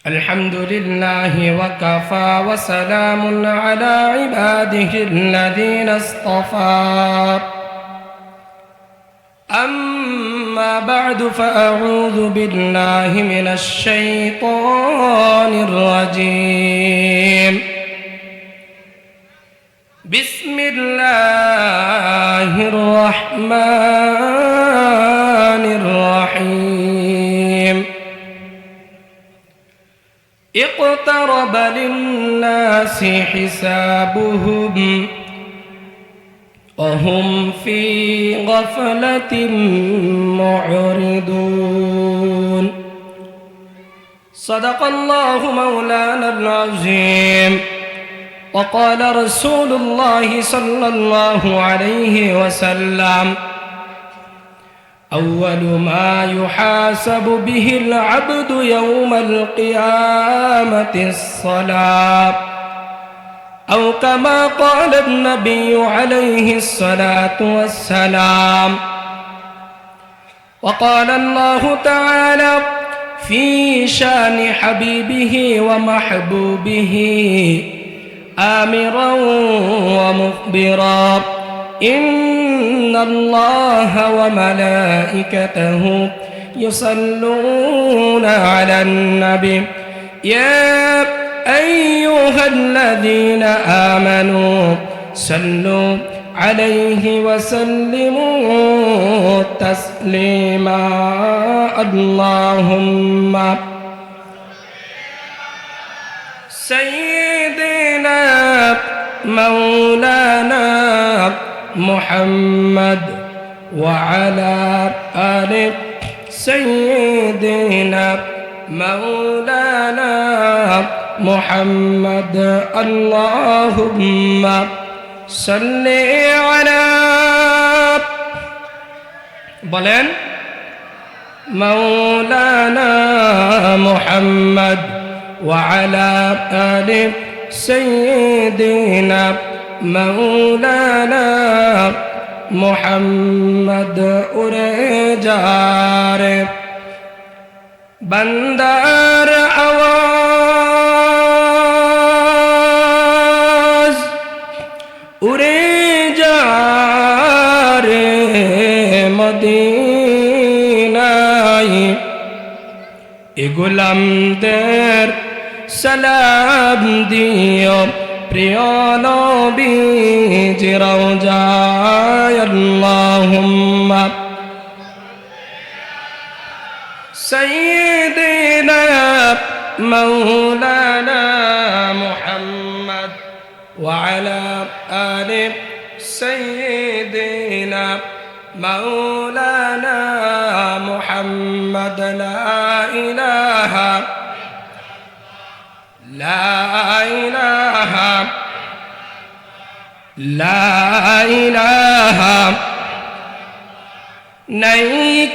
الحمد لله وكفى وسلام على عباده الذين اصطفى أما بعد فأعوذ بالله من الشيطان الرجيم بسم الله الرحمن الرحيم اقترب للناس حسابهم وهم في غفلة معرضون صدق الله مولانا العظيم وقال رسول الله صلى الله عليه وسلم أول ما يحاسب به العبد يوم القيامة الصلاة أو كما قال النبي عليه الصلاة والسلام وقال الله تعالى في شان حبيبه ومحبوبه آمرا ومخبرا إن الله وملائكته يصلون على النبي يا أيها الذين آمنوا صلوا عليه وسلموا تسليما اللهم سيدنا مولانا محمد وعلى آل سيدنا مولانا محمد اللهم صل على بلن مولانا محمد وعلى آل سيدنا مولانا محمد উড়ে بندر आवाज উড়ে যারে মদিনায় এ গোলামদের সালাম দিও প্রিয় নবীজির রওজায় আল্লাহুম্মা سيدنا مولانا محمد وعلى آل سيدنا مولانا محمد لا إله لا إله لا إله নাই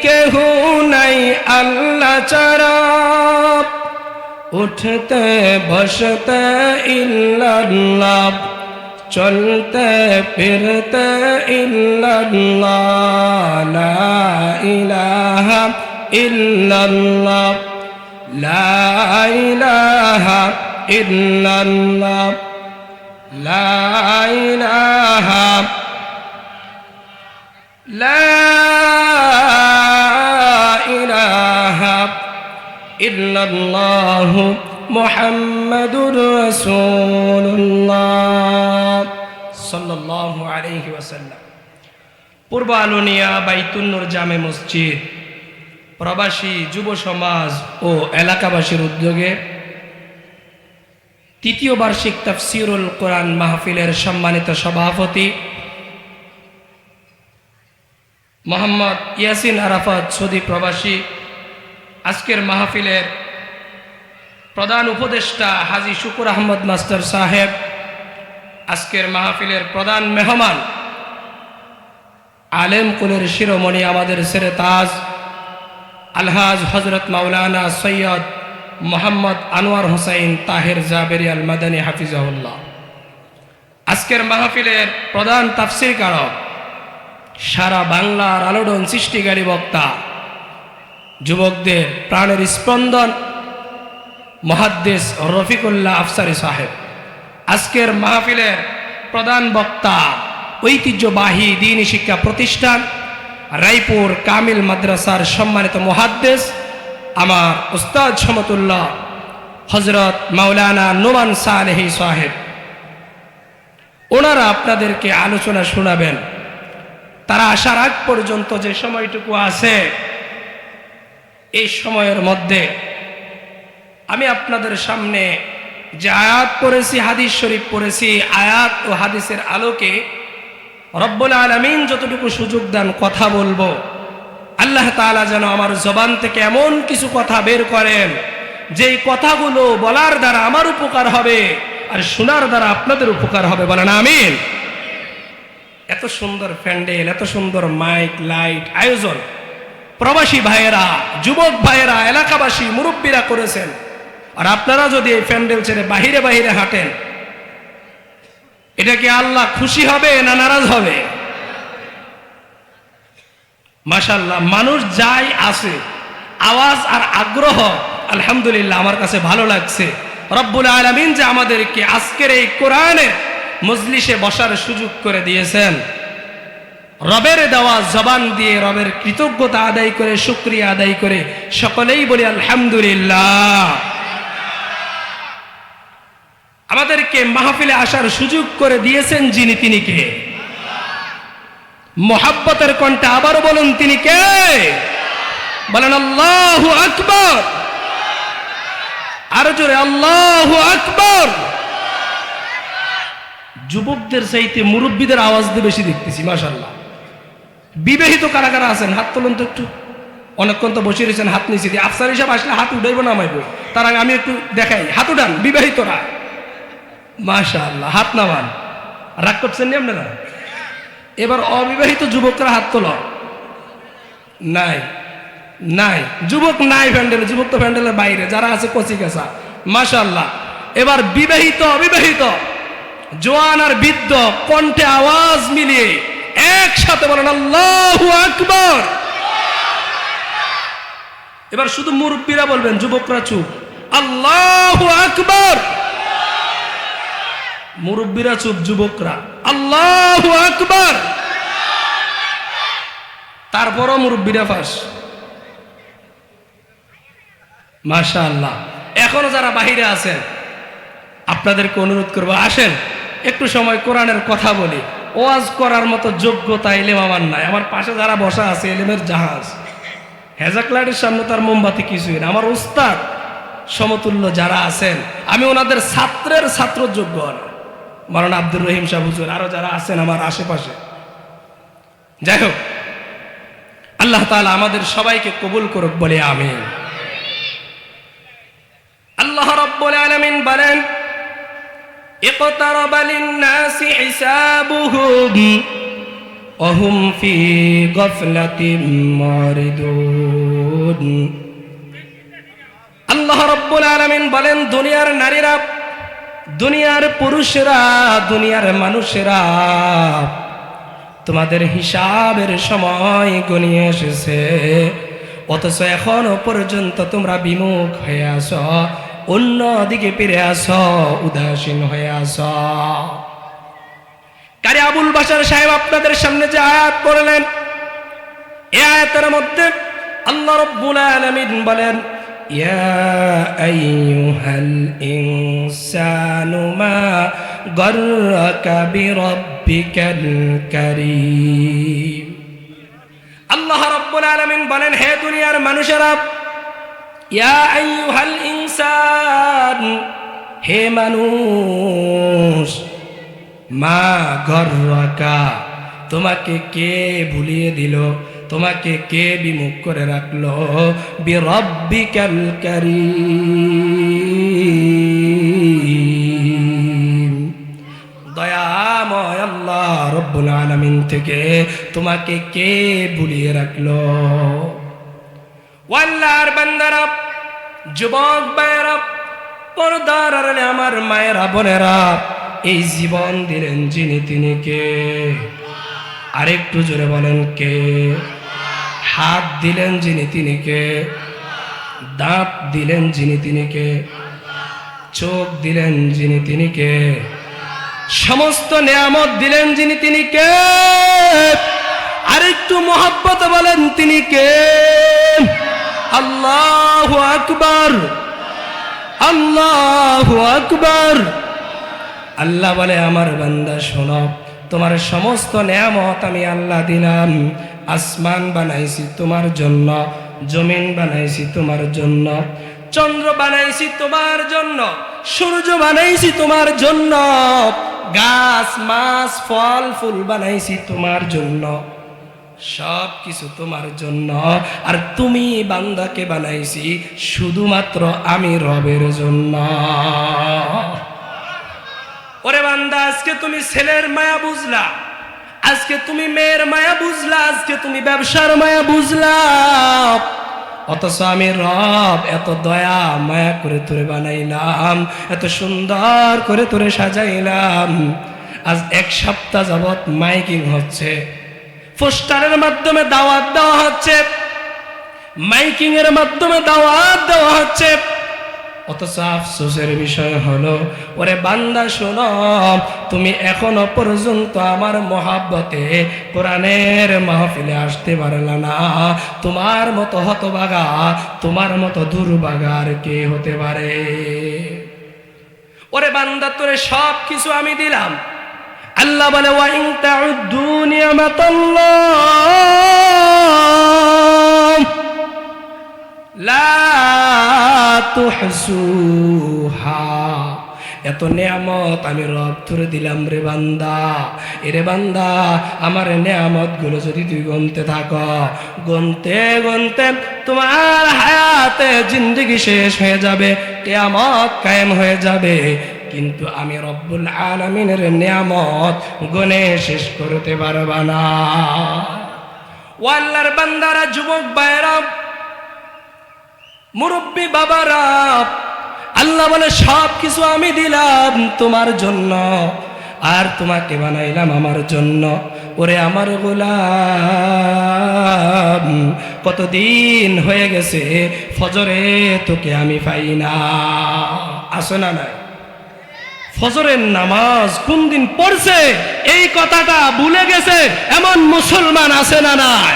কেহু নাই আল্লাহ ছাড়া উঠতে বসতে ইল্লাল্লাহ চলতে ফিরতে ইল্লাল্লাহ লা ইলাহা ইল্লাল্লাহ লা ইলাহা ইল্লাল্লাহ লা ইলাহা لا إله إلا الله محمد رسول الله صلى الله عليه وسلم পূর্ব আলোনিয়া বাইতুন নূর জামে মসজিদ প্রবাসী যুব সমাজ ও এলাকাবাসীর উদ্যোগে তৃতীয় বার্ষিক তাফসীরুল কোরআন মাহফিলের সম্মানিত সভাপতি মোহাম্মদ ইয়াসিন আরাফাত সৌদি প্রবাসী আজকের মাহফিলের প্রধান উপদেষ্টা হাজী শুকুর আহমদ মাস্টার সাহেব আজকের মাহফিলের প্রধান মেহমান আলেম কুলের শিরোমণি আমাদের সেরে তাজ আলহাজ হযরত মাওলানা সৈয়দ মোহাম্মদ আনোয়ার হোসেন তাহের জাবেরি আল মাদানী হাফিজাহুল্লাহ আজকের মাহফিলের প্রধান তাফসীরকারক সারা বাংলার আলোড়ন সৃষ্টিকারী বক্তা যুবকদের প্রাণের স্পন্দন মুহাদ্দিস রফিকুল্লাহ আফসারী সাহেব। আজকের মাহফিলের প্রধান বক্তা ঐতিহ্যবাহী দ্বীনি শিক্ষা প্রতিষ্ঠান রায়পুর কামিল মাদ্রাসার সম্মানিত মুহাদ্দিস আমার উস্তাদ সমতুল্লাহ হযরত মাওলানা নোমান সালেহী সাহেব। ওনারা আপনাদেরকে আলোচনা শোনাবেন। তারা আসার আগ পর্যন্ত যে সময়টুকু আছে এই সময়ের মধ্যে আমি আপনাদের সামনে যে আয়াত পড়েছি, হাদিস শরীফ পড়েছি, আয়াত ও হাদিসের আলোকে রব্বুল আলামিন যতটুকু সুযোগ দেন কথা বলবো। আল্লাহ তাআলা যেন আমার জবান থেকে এমন কিছু কথা বের করেন যেই কথাগুলো বলার দ্বারা আমার উপকার হবে আর শোনার দ্বারা আপনাদের উপকার হবে, বলেন আমিন। এত সুন্দর প্যান্ডেল, এত সুন্দর মাইক লাইট আয়োজন প্রবাসী ভাইয়েরা, যুবক ভাইয়েরা, এলাকাবাসী, মুরব্বীরা করেছেন। আর আপনারা যদি এই প্যান্ডেল ছেড়ে বাহিরে বাহিরে হাঁটেন, এটা কি আল্লাহ খুশি হবে না নারাজ হবে? মাশাআল্লাহ, মানুষ যাই আছে, আওয়াজ আর আগ্রহ আলহামদুলিল্লাহ আমার কাছে ভালো লাগছে। রব্বুল আলামিন যে আমাদেরকে আজকের এই কোরআনের মজলিসে বসার সুযোগ করে দিয়েছেন, রবের দেওয়া জবান দিয়ে রবের কৃতজ্ঞতা আদায় করে, শুকরিয়া আদায় করে সকলেই বলি আলহামদুলিল্লাহ। আমাদেরকে মাহফিলে আসার সুযোগ করে দিয়েছেন যিনি, তিনি কে? মোহাব্বতের কণ্ঠে আবারও বলুন, তিনি কে? বলেন আল্লাহু আকবার। আরো জোরে আল্লাহু আকবার। যুবকদের চাইতে মুরব্বীদের আওয়াজ দিয়ে বেশি দেখতেছি মাশাআল্লাহ। বিবাহিত কারা কারা আছেন হাত তুলুন তো একটু। অনেকক্ষণ তো বসে রয়েছেন, হাত নিচে দিয়ে। আফসার হিসাব আসলে হাত উঠাইবো নামাইব, তার আগে আমি একটু দেখাই। হাত উঠান বিবাহিতরা, মাশাআল্লাহ, হাত নামান। রাগ করছেন নি আপনারা? এবার অবিবাহিত যুবকরা হাত তোল। নাই নাই, যুবক নাই প্যান্ডেলে, যুবক তো প্যান্ডেলের বাইরে, যারা আছে কচি কাঁচা, মাশাআল্লাহ। এবার বিবাহিত অবিবাহিত, জোয়ান আর বৃদ্ধ কণ্ঠে আওয়াজ মিলিয়ে একসাথে বলেন আল্লাহু আকবার। এবার শুধু মুরব্বীরা বলবেন, যুবকরা চুপ। আল্লাহু আকবার। মুরব্বীরা চুপ, যুবকরা আল্লাহু আকবার। তারপরও মুরব্বীরা ফাঁস, মাশাআল্লাহ। এখনো যারা বাহিরে আছেন আপনাদেরকে অনুরোধ করবো, আসেন একটু সময় কোরআনের কথা বলি। ওয়াজ করার মতো যোগ্যতা এলেম আমার নাই। আমার পাশে যারা বসা আছে এলেমের জাহাজ, হেজাক লাইটের সামনে তার মোমবাতি কিছুই না। আমার উস্তাদ সমতুল্য যারা আছেন, আমি ওনাদের ছাত্রের ছাত্র যোগ্য না। মাওলানা আব্দুর রহিম সাহেব হুজুর, আরো যারা আছেন আমার আশেপাশে। যাই হোক, আল্লাহ তাআলা আমাদের সবাইকে কবুল করুক বলে আমিন। আল্লাহ রাব্বুল আলামিন বলেন, ইকতারাবা লিন-নাসি হিসাবুহুম ওয়া হুম ফি গাফলাতিন মুরিদুন। আল্লাহ রাব্বুল আলামিন বলেন, দুনিয়ার নারীরা, দুনিয়ার পুরুষেরা, দুনিয়ার মানুষেরা তোমাদের হিসাবের সময় গনিয়ে এসেছে, অথচ এখনো পর্যন্ত তোমরা বিমুখ হয়ে আছো, অন্য দিকে ফিরে আছো, উদাসীন হয়ে আছো। কারি আবুল বাশার সাহেব আপনাদের সামনে যে আয়াত পড়লেন, এই আয়াতের মধ্যে আল্লাহ রাব্বুল আলামিন বলেন, ইয়া আইয়ুহাল ইনসানু মা গাররাকা বিরাব্বিকাল কারীম। আল্লাহ রাব্বুল আলামিন বলেন, হে দুনিয়ার মানুষেরা, ইয়া আইয়ুহাল ইনসান, হে মানুষ, মা গাররাকা, তোমাকে কে ভুলিয়ে দিল, তোমাকে কে বিমুখ করে রাখলো, বিরাব্বিকাল কারীম, দয়াময় আল্লাহ রব্বুল আলামিন থেকে তোমাকে কে ভুলিয়ে রাখলো। আল্লাহর বান্দারা, যুবক ভাইয়েরা, পর্দার আড়ালে আমার মায়েরা, বোনেরা, এই জীবন দিলেন যিনি, তিনি কে? আরেকটু জোরে বলেন কে? হাত দিলেন যিনি, তিনি কে? দাঁত দিলেন যিনি, তিনি কে? চোখ দিলেন যিনি তিনি কে? সমস্ত নেয়ামত দিলেন যিনি তিনি কে? আরেকটু মহব্বত বলেন তিনি কে? আল্লাহু আকবার, আল্লাহু আকবার। আল্লাহ বলে, আমার বান্দা শোনো, তোমার সমস্ত নেয়ামত আমি আল্লাহ দিলাম। আসমান বানাইছি তোমার জন্য, জমিন বানাইছি তোমার জন্য, চন্দ্র বানাইছি তোমার জন্য, সূর্য বানাইছি তোমার জন্য, গাছ মাছ ফল ফুল বানাইছি তোমার জন্য, সব কিছু তোমার জন্য। আর তুমি বান্দাকে বানাইছি শুধুমাত্র আমি রবের জন্য। ওরে বান্দা, আজকে তুমি ছেলের মায়া বুঝলা, আজকে তুমি মেয়ের মায়া বুঝলা, আজকে তুমি ব্যবসার মায়া বুঝলা, অথচ আমি রব এত দয়া মায়া করে তোরে বানাইলাম, এত সুন্দর করে তোরে সাজাইলাম। আজ 1 সপ্তাহ যাবৎ মাইকিং হচ্ছে, পোস্টারের মাধ্যমে দাওয়াত দেওয়া হচ্ছে, মাইকিং এর মাধ্যমে দাওয়াত দেওয়া হচ্ছে, অথচ আফসোসের বিষয় হলো, ওরে বান্দা শোনো, তুমি এখনো পর্যন্ত আমার মহাব্বতে কোরআনের মাহফিলে আসতে পারলা না। তোমার মতো হতভাগা, তোমার মতো দুর্ভাগা আর কে হতে পারে? ওরে বান্দা, তোরে সব কিছু আমি দিলাম। আল্লাহ বলে, ওয়া ইন তাউদ্দু নিয়ামাতাল্লাহ লা তুহসুহা। এত নেয়ামত আমি রব তোরে দিলাম রে বান্দা। এরে বান্দা, আমার নেয়ামত গুলো যদি তুই গুনতে থাকো, গুনতে গুনতে তোমার হায়াতে জিন্দেগি শেষ হয়ে যাবে, কিয়ামত কায়েম হয়ে যাবে, কিন্তু আমি রব্বুল আলামিনের নেয়ামত গুনে শেষ করতে পারবা না। ও আল্লাহর বান্দারা, যুবক ভাইরা, মুরব্বী বাবারা, আল্লাহ বলে, সব কিছু আমি দিলাম তোমার জন্য, আর তোমাকে বানাইলাম আমার জন্য। ওরে আমার গোলাম, কতদিন হয়ে গেছে ফজরে তোকে আমি পাই না। আসে না? নাই? ফজরের নামাজ কোন দিন পড়ছে এই কথাটা ভুলে গেছে এমন মুসলমান আছে না নাই?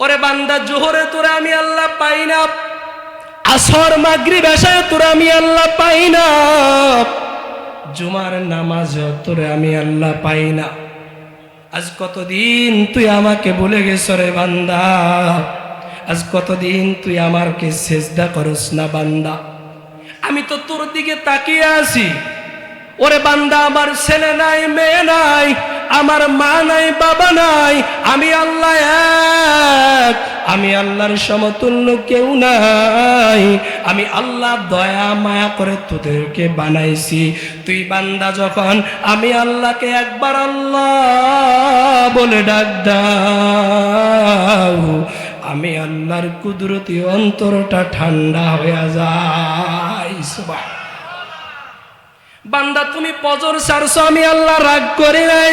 ওরে বান্দা, জোহরে তোরে আমি আল্লাহ পাই না, আসর মাগরিব এশায় তোরে আমি আল্লাহ পাই না, জুমার নামাজ তোরে আমি আল্লাহ পাই না। আজ কতদিন তুই আমাকে ভুলে গেছ রে বান্দা? আজ কতদিন তুই আমাকে সেজদা করস না বান্দা? আমি তো তোর দিকে তাকিয়ে আছি। ওরে বান্দা, আমার ছেলে নাই, মেয়ে নাই, আমার মা নাই, বাবা নাই, আমি আল্লাহ এক, আমি আল্লাহর সমতুল্য কেউ নাই। আমি আল্লাহ দয়া মায়া করে তোদেরকে বানাইছি। তুই বান্দা যখন আমি আল্লাহকে একবার আল্লাহ বলে ডাক দাও, আমি আল্লাহর কুদরতি অন্তরটা ঠান্ডা হয়ে যায়। সুবহান। বান্দা, তুমি ফজর ছাড়ছো, আমি আল্লাহ রাগ করি নাই।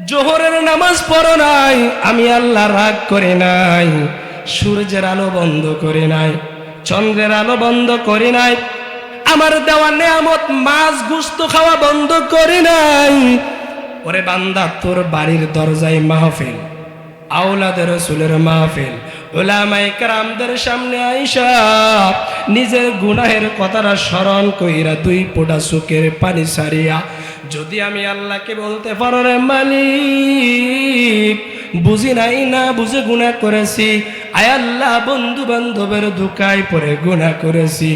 জোহরের নামাজ পড়ো নাই, আমি আল্লাহ রাগ করে নাই। সূর্যের আলো বন্ধ করে নাই, চন্দ্রের আলো বন্ধ করে নাই, আমার দেওয়া নেয়ামত মাছ গোশত খাওয়া বন্ধ করে নাই। ওরে বান্দা, তোর বাড়ির দরজায় মাহফিল, আওলাদের রাসূলের মাহফিল, উলামায়ে কেরামদের সামনে আইসা নিজের গুনাহের কথাটা স্মরণ কইরা 2 ফোঁটা চোখের পানি ছাড়িয়া যদি আমি আল্লাহকে বলতে পারো, রে মালিক, বুঝি নাই না বুঝে গুনাহ করেছি, আয় আল্লাহ, বন্ধু বান্ধবের ধোঁকায় পড়ে গুনাহ করেছি,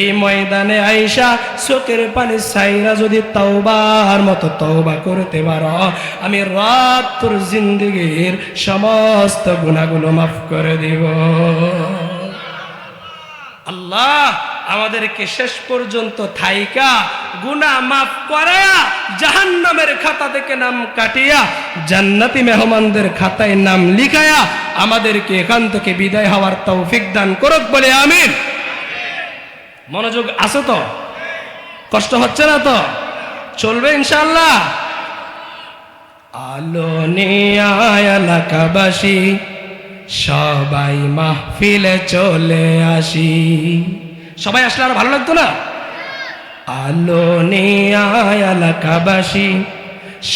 এই ময়দানে আইসা চোখের পানি ছাইরা যদি তওবার মতো তওবা করতে পারো, আমি রব তোর জিন্দেগীর সমস্ত গুনাহগুলো মাফ করে দিব। আল্লাহ আমাদেরকে শেষ পর্যন্ত থাইকা গুনাহ মাফ করায়া জাহান্নামের খাতা থেকে নাম কাটিয়া জান্নাতি মেহমানদের খাতায় নাম লিখায়া আমাদেরকে এখান থেকে বিদায় হওয়ার তৌফিক দান করুক বলে আমিন। মনোযোগ আছে তো? কষ্ট হচ্ছে না তো? চলবে ইনশাআল্লাহ। আলো নিয়া এলাকাবাসী সবাই মাহফিলে চলে আসি, সবাই আসলে আর ভালো লাগতো না? আলো নিয়ে এলাকাবাসী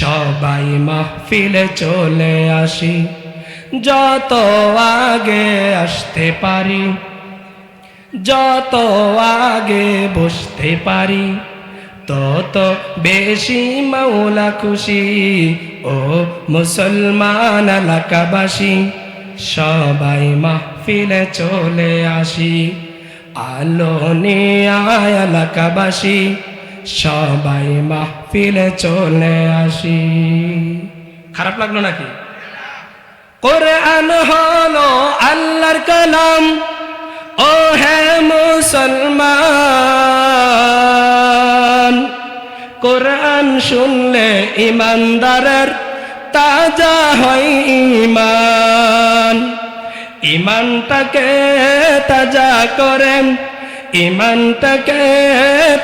সবাই মাহফিলে চলে আসি, যত আগে আসতে পারি, যত আগে বসতে পারি, তত বেশি মাওলা খুশি। ও মুসলমান এলাকাবাসী সবাই মাহফিলে চলে আসি, আলো নিয়ে এলাকাবাসী সবাই মাহফিলে চলে আসি। খারাপ লাগলো নাকি? কোরআন হলো আল্লাহর কালাম, ও হে মুসলমান, কোরআন শুনলে ইমানদারের তাজা হয় ঈমান। ঈমানটাকে তাজা করেন, ঈমানটাকে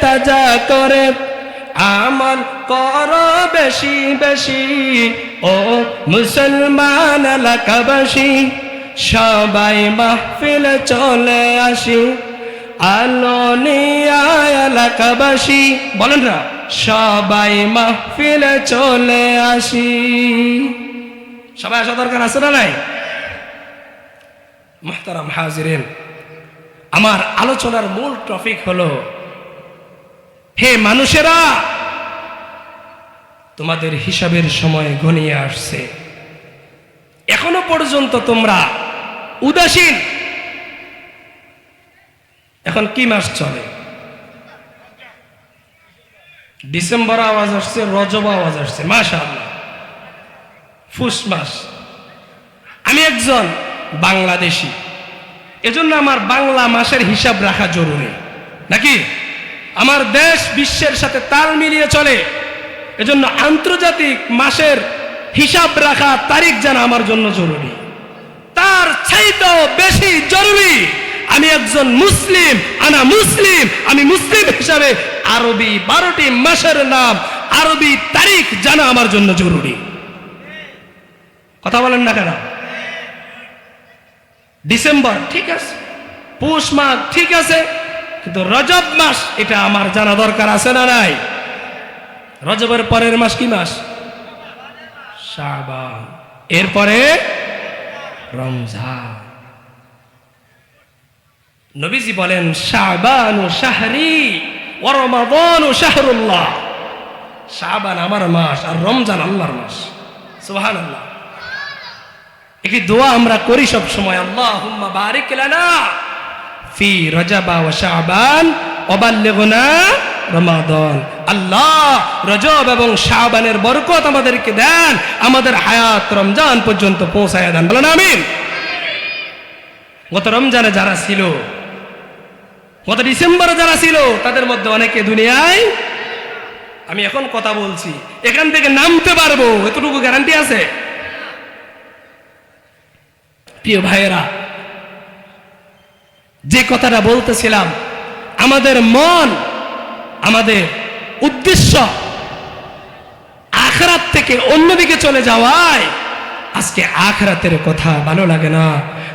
তাজা করে আমল করো বেশি বেশি। ও মুসলমান এলাকাবাসী সবাই মাহফিলে চলে আসি, আলো নিয়ে এলাকাবাসী বলেন না সবাই মাহফিলে চলে আসি। সবাই আসা দরকার আছে না নাই? মুহতারাম হাজিরিন, আমার আলোচনার মূল টপিক হলো, হে মানুষেরা, তোমাদের হিসাবের সময় ঘনিয়ে আসছে, এখনো পর্যন্ত তোমরা উদাসীন। এখন কি মাস চলে? ডিসেম্বর আওয়াজ আসছে, রজব আওয়াজ আসছে, মাশাআল্লাহ, ফুস মাস। আমি একজন বাংলাদেশি, এজন্য আমার বাংলা মাসের হিসাব রাখা জরুরি নাকি? আমার দেশ বিশ্বের সাথে তাল মিলিয়ে চলে, এজন্য আন্তর্জাতিক মাসের হিসাব রাখা, তারিখ জানা আমার জন্য জরুরি। তার চাইতেও বেশি জরুরি আমি একজন মুসলিম, আনা মুসলিম, আমি মুসলিম হিসাবে আরবি 12টি মাসের নাম, আরবি তারিখ জানা আমার জন্য জরুরি। কথা বলেন না কেন? ডিসেম্বর ঠিক আছে, পৌষ মাস ঠিক আছে, কিন্তু রজব মাস এটা আমার জানা দরকার আছে না নাই? রজবের পরের মাস কি মাস? শাবান, এরপরে রমজান। নবীজি বলেন শাবানু শাহরি ওয়া রমাদানু শাহরুল্লাহ, শাবান আমার মাস আর রমজান আল্লাহর মাস। সুবহানাল্লাহ। একটি দোয়া আমরা করি সব সময়, আল্লাহুম্মা বারিক লানা ফি রজবা ওয়া শাবান ওয়া বাল্লিগনা রমাদান। আল্লাহ রজব এবং শাবানের বরকত আমাদেরকে দেন, আমাদের হায়াত রমজান পর্যন্ত পৌঁছায় দেন, বলেন আমিন। গত রমজানে যারা ছিল, গত ডিসেম্বরে যারা ছিল, তাদের মধ্যে অনেকে দুনিয়ায়, আমি এখন কথা বলছি, এখান থেকে নামতে পারবো এতটুকু গ্যারান্টি আছে? প্রিয় ভাইয়েরা, যে কথাটা বলতেছিলাম, আমাদের মন, আমাদের উদ্দেশ্য আখিরাত থেকে অন্যদিকে চলে যাওয়ায় আজকে আখিরাতের কথা ভালো লাগে না,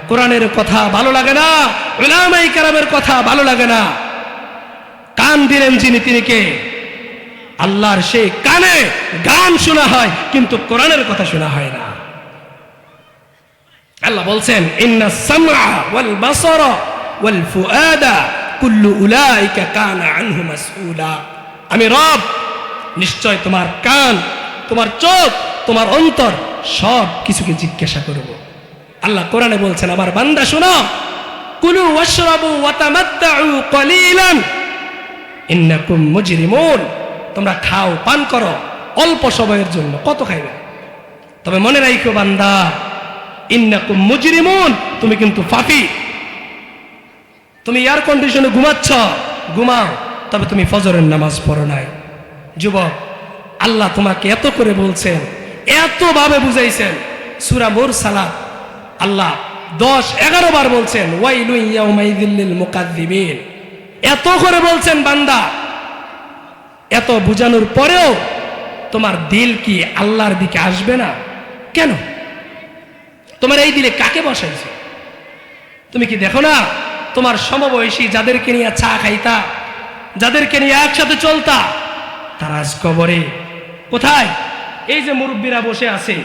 কোরআনের কথা ভালো লাগে না, উলামায়ে কেরামের কথা ভালো লাগে না। কান দিলেন যিনি, তিনি কে? আল্লাহর সেই কানে গান শোনা হয়, কিন্তু কোরআনের কথা শোনা হয় না। আল্লাহ বলছেন ইন্নাস সামআ ওয়াল বাসারা ওয়াল ফুআদা কুল্লু উলাইকা কানা আনহু মাসউলা। আমি রব, নিশ্চয় তোমার কান, তোমার চোখ, তোমার অন্তর সব কিছুকে জিজ্ঞাসা করব। আল্লাহ কোরআনে বলছেন, আমার বান্দা শোনো, কুলু ওয়াশরাবু ওয়া তামাত্তাউ কলিলান ইন্নাকুম মুজরিমুন, তোমরা খাও, পান করো অল্প সময়ের জন্য, কত খাইবে? তবে মনে রাখো বান্দা, ইন্নাকুম মুজরিমুন, তুমি কিন্তু পাপী। তুমি এয়ার কন্ডিশনে ঘুমাচ্ছ, ঘুমাও, তবে তুমি ফজরের নামাজ পড়ো নাই। যুবক, আল্লাহ তোমাকে এত করে বলছেন, এত ভাবে বুঝাইছেন। সূরা মুরসালাত আল্লাহ 10-11 বার বলছেন ওয়াইলুন ইয়াউমাইযিল লিল মুকাদ্দিবিন, এত করে বলছেন বান্দা। এত বুঝানোর পরেও তোমার দিল কি আল্লাহর দিকে আসবে না? কেন? তোমার এই দিলে কাকে বসাইছে? তুমি কি দেখো না তোমার সমবয়সী যাদেরকে নিয়ে চা খাইতা, যাদেরকে নিয়ে একসাথে চলতা, তারা আজ কবরে। কোথায়? এই যে মুরব্বীরা বসে আছে,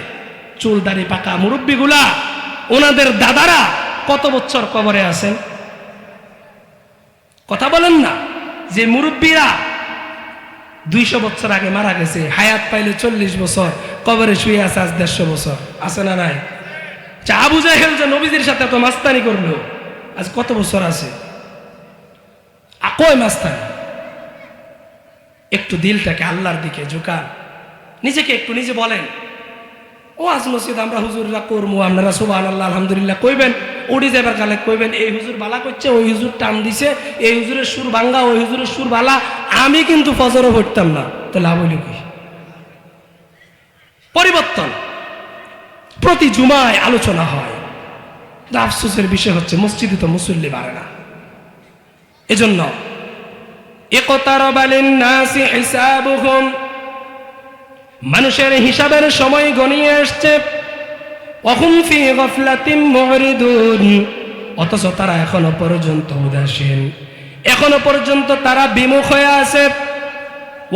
চুল দাড়ি পাকা মুরব্বীগুলা, ওনাদের দাদারা কত বছর কবরে আছেন? কথা বলেন না। যে মুরব্বীরা 200 বছর আগে মারা গেছে, হায়াত পাইলে 40 বছর, কবরে শুয়ে আছে আজ 150 বছর। আছে না নাই? আবু জাহেল যে নবীজির সাথে এত মাস্তানি করলো, আজ কত বছর আছে? কই মাস্তানি? একটু দিলটাকে আল্লাহর দিকে ঝুকান, নিজেকে একটু নিজে বলেন, ও আজ মসজিদ আমরা হুজুররা করবো, আপনারা সুবহানাল্লাহ আলহামদুলিল্লাহ কইবেন, উড়ি যাবার কালে কইবেন এই হুজুর বালা করছে, ওই হুজুর টান দিছে, এই হুজুরের সুর ভাঙ্গা, ওই হুজুরের সুর বালা। আমি কিন্তু ফজরও পড়তাম না, তো লাভ হইল কি? পরিবর্তন প্রতি জুমায় আলোচনা হয়, আফসোসের বিষয় হচ্ছে মসজিদে তো মুসল্লি বাড়ে না। এজন্য ইকতারাবা লিন-নাসি হিসাবুহুম, মানুষের হিসাবের সময় ঘনিয়ে আসছে। ওয়াহুম ফি গাফলাতিন মুরিদুন, অথচ তারা এখনো পর্যন্ত উদাসীন, এখনো পর্যন্ত তারা বিমুখ হয়ে আছে।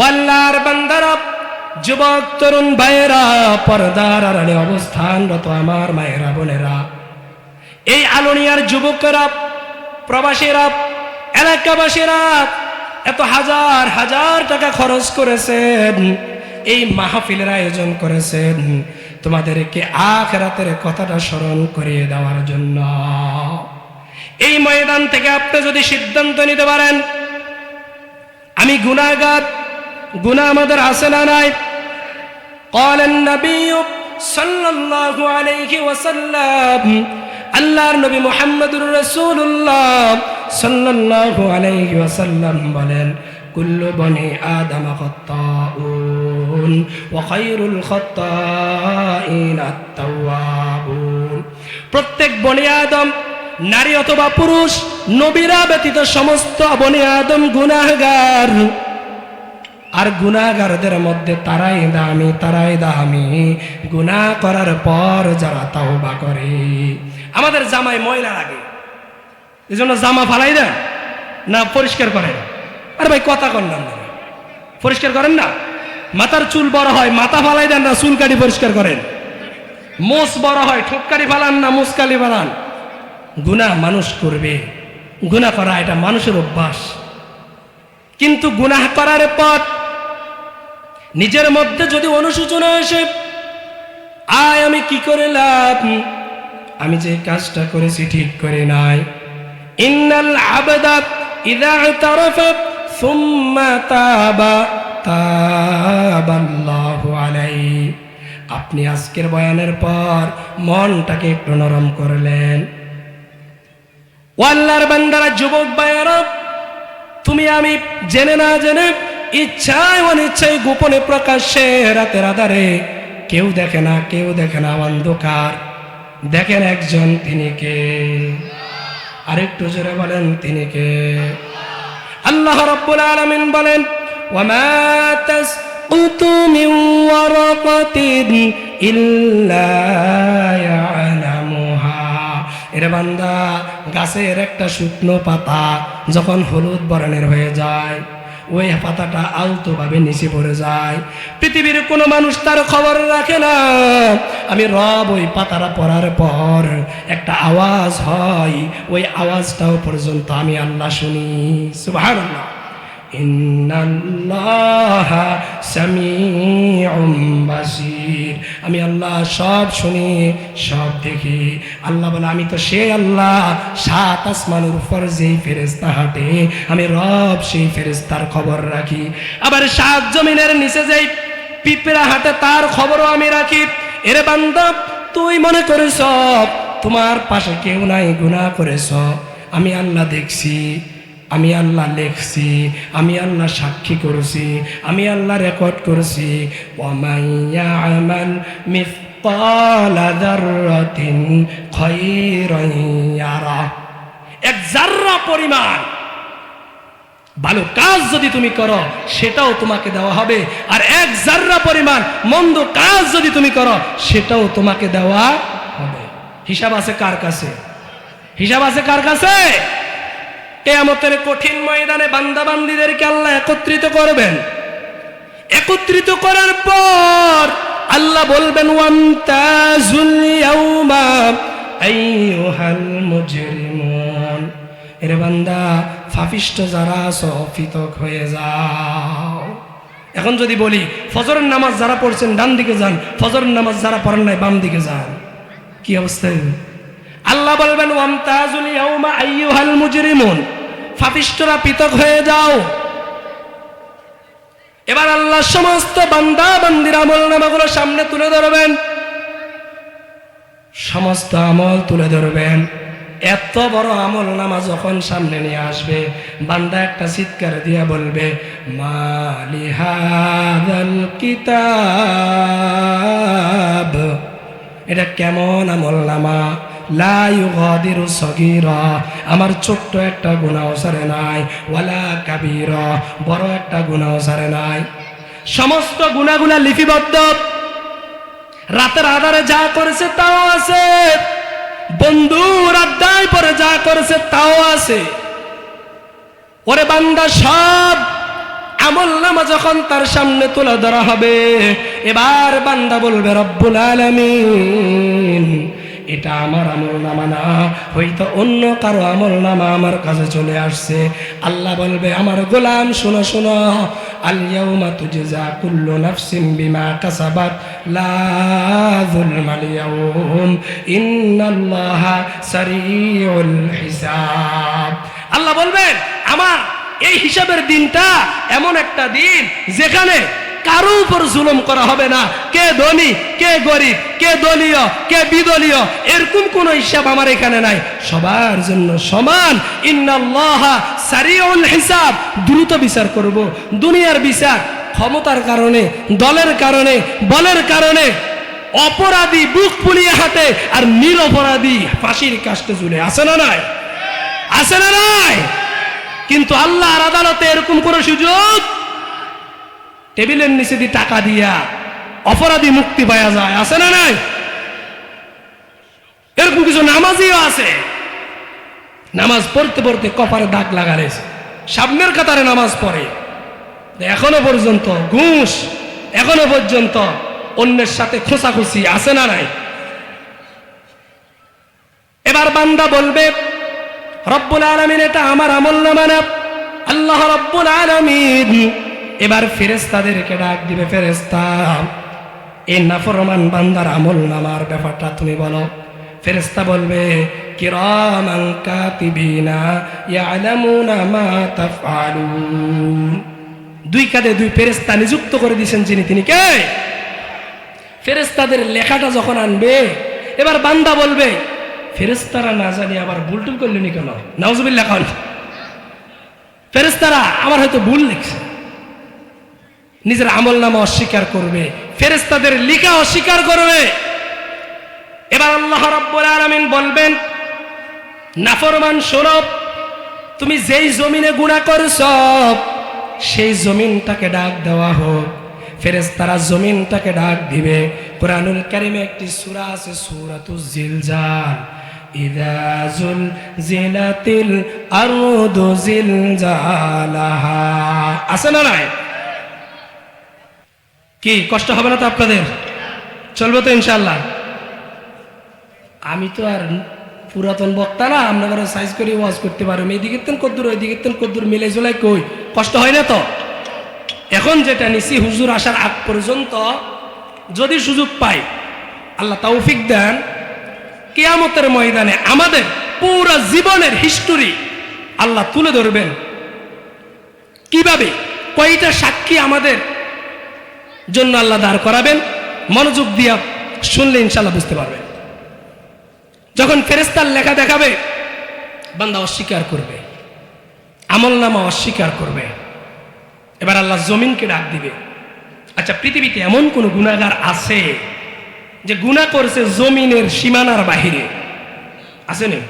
আল্লাহর বান্দারা, যুবক তরুণ ভাইয়েরা, পর্দার আড়ালে অবস্থানরত আমার মায়েরা বোনেরা, এই আলোনিয়ার যুবকেরা, প্রবাসীরা, এলাকাবাসীরা এত হাজার হাজার টাকা খরচ করেছেন, এই মাহফিলের আয়োজন করেছেন তোমাদেরকে আখিরাতের কথাটা স্মরণ করিয়ে দেওয়ার জন্য। এই ময়দান থেকে আপনি যদি সিদ্ধান্ত নিতে পারেন আমি গুনাহগার, গুনাহ আমাদের আছে না নাই? قال النبي صلى الله عليه وسلم, আল্লাহর নবী মুহাম্মদুর রাসূলুল্লাহ সাল্লাল্লাহু আলাইহি ওয়াসাল্লাম বলেন, কুল্লু বনি আদম খাত্তাউন ওয়া খায়রুল খাত্তাইন আত-তাওয়াবুন। প্রত্যেক বনি আদম, নারী অথবা পুরুষ, নবীরা ব্যতীত সমস্ত বনি আদম গুনাহগার। আর গুনাহগারদের মধ্যে তারাই দামি, তারাই দামি গুনাহ করার পর যারা তাওবা করে। আমাদের জামায় ময়লা লাগে, এজন্য জামা ফালাই দেন না পরিষ্কার করেন? আরে ভাই কথা কন না, পরিষ্কার করেন না? মাথার চুল বড় হয়, মাথা ফালাই দেন না চুল কাটি পরিষ্কার করেন? মোষ বড় হয়, ঠোঁটকারি ফালান না মুসকালি ফালান? গুনাহ মানুষ করবে, গুনাহ করা এটা মানুষের অভ্যাস। কিন্তু গুনাহ করার পর নিজের মধ্যে যদি অনুশোচনা আসে, আয় আমি কি করলাম, আমি যে কাজটা করেছি ঠিক করে নাই। ইন্নাল আবদা ইযা ইতারাফা সুম্মা তাবা তাবাল্লাহু আলাইহি। আপনি আজকের বয়ানের পর মনটাকে একটু নরম করলেন। ও আল্লাহর বান্দারা, যুবক ভাইয়েরা, তুমি আমি জেনে না জেনে, ইচ্ছায় অনিচ্ছায়, গোপনে প্রকাশ্যে, রাতের আধারে, কেউ দেখে না, কেউ দেখে না, অন্ধকার দেখেন একজন, তিনি কে? আরেকটু জোরে বলেন, তিনি কে? আল্লাহ রাব্বুল আলামিন বলেন, ওয়ামা তাসকুতু মিন ওয়ারাকাতিন ইল্লা ইয়ালামুহা। এরে বান্দা, গাছের একটা শুকনো পাতা যখন হলুদ বর্ণের হয়ে যায়, ওই পাতাটা আলতোভাবে নিচে পড়ে যায়, পৃথিবীর কোনো মানুষ তার খবর রাখে না। আমি রব ওই পাতাটা পড়ার পর একটা আওয়াজ হয়, ওই আওয়াজটাও পর্যন্ত আমি আল্লাহ শুনি। সুবহানাল্লাহ। ইন্নাল্লাহা সামিউম বাসীর, আমি আল্লাহ সব শুনি, সব দেখি। আল্লাহ বলে, আমি তো সেই আল্লাহ, 7 আসমানের উপর যেই ফেরেশতা হাঁটে, আমি রব সেই ফেরেশতার খবর রাখি। আবার 7 জমিনের নিচে যেই পিঁপড়া হাঁটে, তার খবরও আমি রাখি। এরে বান্দা, তুই মনে করিস তোমার পাশে কেউ নাই, গুনাহ করেছ, আমি আল্লাহ দেখছি, আমি আল্লাহ লেখছি, আমি আল্লাহ সাক্ষী করেছি, আমি আল্লাহ রেকর্ড করেছি। ওয়ামাইয়া আমাল মিসকালা যাররাতিন খায়রান ইয়ারা। এক জাররা পরিমাণ ভালো কাজ যদি তুমি করো, সেটাও তোমাকে দেওয়া হবে। আর এক জাররা পরিমাণ মন্দ কাজ যদি তুমি করো, সেটাও তোমাকে দেওয়া হবে। হিসাব আছে কার কাছে? হিসাব আছে কার কাছে? কিয়ামতের কঠিন ময়দানে বান্দা বান্দীদেরকে আল্লাহ একত্রিত করবেন। একত্রিত করার পর আল্লাহ বলবেন ওয়ামতাজুল ইয়াউমা আইয়ুহাল মুজরিমুন, এরে বান্দা পাপিষ্ঠ যারা আছো পৃথক হয়ে যাও। এখন যদি বলি ফজরের নামাজ যারা পড়ছেন ডান দিকে যান, ফজরের নামাজ যারা পড়েন নাই বাম দিকে যান, কি অবস্থা? আল্লাহ বলবেন ওয়ামতাজুল ইয়াউমা আইয়ুহাল মুজরিমুন, পাপিষ্ঠরা পৃথক হয়ে যাও। এবার আল্লাহ সমস্ত বান্দা বান্দির আমল নামাগুলো সামনে তুলে ধরবেন, সমস্ত আমল তুলে ধরবেন। এত বড় আমল নামা যখন সামনে নিয়ে আসবে, বান্দা একটা চিৎকার দিয়া বলবে মালি হাযাল কিতাব, এটা কেমন আমল নামা, লা ইউগাদিরু সগীরা, আমার ছোট্ট একটা গুনাহ ছাড়ে নাই, ওয়ালা কাবীরা, বড় একটা গুনাহ ছাড়ে নাই। সমস্ত গুনাহগুলা লিপিবদ্ধ, রাতের আধারে যা করেছে তাও আছে, বন্ধুর আড্ডায় পরে যা করেছে তাও আছে। ওরে বান্দা, সব আমল নামা যখন তার সামনে তুলে ধরা হবে, এবার বান্দা বলবে রব্বুল আলামিন, এটা আমার আমল নামা না, হয়তো অন্য কারো আমল নামা আমার কাছে চলে আসছে। আল্লাহ বলবে আমার গোলাম শোনো শোনো, আল ইয়াউমা তুজজা কুল্লু নাফসিন বিমা কাসাবাত লা যুলমাল ইয়াউম ইন্নাল্লাহা সারিউল হিসাব। আল্লাহ বলবেন আমার এই হিসাবের দিনটা এমন একটা দিন যেখানে কারো উপর জুলুম করা হবে না। কে ধনী, কে গরিব, কে দলীয়, কে বিদলীয়, এরকম কোন হিসাব আমার এখানে নাই, সবার জন্য সমান। ইন্নাল্লাহা সারিউল হিসাব, দ্রুত বিচার করব। দুনিয়ার বিচার ক্ষমতার কারণে, দলের কারণে, বলের কারণে অপরাধী বুক ফুলিয়ে হাঁটে, আর নিরপরাধী ফাঁসির কাস্টে ঝুলে, আছে না নাই? আছে না নাই? কিন্তু আল্লাহর আদালতে এরকম কোন সুযোগ, টেবিলের নিচে দিয়ে টাকা দিয়া অপরাধী মুক্তি পাওয়া যায়, আছে না নাই? এরকম কিছু নামাজিও আছে, নামাজ পড়তে পড়তে কপারে দাগ লাগালেছে, সামনের কাতারে নামাজ পড়ে, এখনো পর্যন্ত ঘুষ, এখনো পর্যন্ত অন্যের সাথে খোঁচাখুচি, আছে না নাই? এবার বান্দা বলবে রব্বুল আলামিন এটা আমার আমল নামা না। আল্লাহ রব্বুল আলামিন এবার ফেরেশতাদেরকে ডাক দিবে, ফেরেশতা এই নাফরমান বান্দার আমল নামার ব্যাপারটা তুমি বলো। ফেরেশতা বলবে কিরামান কাতিবিনা ইয়ালামুনা মা তাফআলুন, দুই কাঁধে দুই ফেরেশতা নিযুক্ত করে দিয়েছেন যিনি, তিনি কে? ফেরেশতাদের লেখাটা যখন আনবে, এবার বান্দা বলবে ফেরেশতারা না জানি আবার ভুলটুল করলেনি কেন, নাউজুবিল্লাহ কল, ফেরেশতারা আমার হয়তো ভুল লিখছে, নিজের আমল নামা অস্বীকার করবে, ফেরেশতাদের লিখা অস্বীকার করবে। এবার আল্লাহ রাব্বুল আলামিন বলবেন নাফরমান শোনো, তুমি যেই জমিনে গুনাহ করছো সেই জমিনটাকে ডাক দেওয়া হোক। ফেরেশতারা জমিনটাকে ডাক দিবে। কুরআনুল কারীমে একটি সূরা আছে, সূরাতুজ জিলজাল, ইযা যুলজিলাতিল আরদু জিলজালাহা, আছে না নাই? কি কষ্ট হবে না তো আপনাদের? চলবে তো ইনশাআল্লাহ? আমি তো আর পুরাতন বক্তা না, আপনারা সাইজ করে ওয়াজ করতে পারবেন, এইদিকে তেন কদ্দুর ওইদিকে তেন কদ্দুর মিলে জোলাই কই, কষ্ট হয় না তো? এখন যেটা নিছি হুজুর আসার আগ পর্যন্ত যদি সুযোগ পাই, আল্লাহ তৌফিক দেন, কিয়ামতের ময়দানে আমাদের পুরো জীবনের হিস্টোরি আল্লাহ তুলে ধরবেন। কিভাবে, কয়টা সাক্ষী আমাদের জন্য আল্লাহ দাঁড় করাবেন, মনোযোগ দিয়া শুনলে ইনশাআল্লাহ বুঝতে পারবেন। যখন ফেরেশতার লেখা দেখাবে, বান্দা অস্বীকার করবে, আমল নামা অস্বীকার করবে। এবার আল্লাহ জমিনকে ডাক দিবে। আচ্ছা, পৃথিবীতে এমন কোন গুনাহগার আছে যে গুনাহ করছে জমিনের সীমানার বাহিরে? আছে না?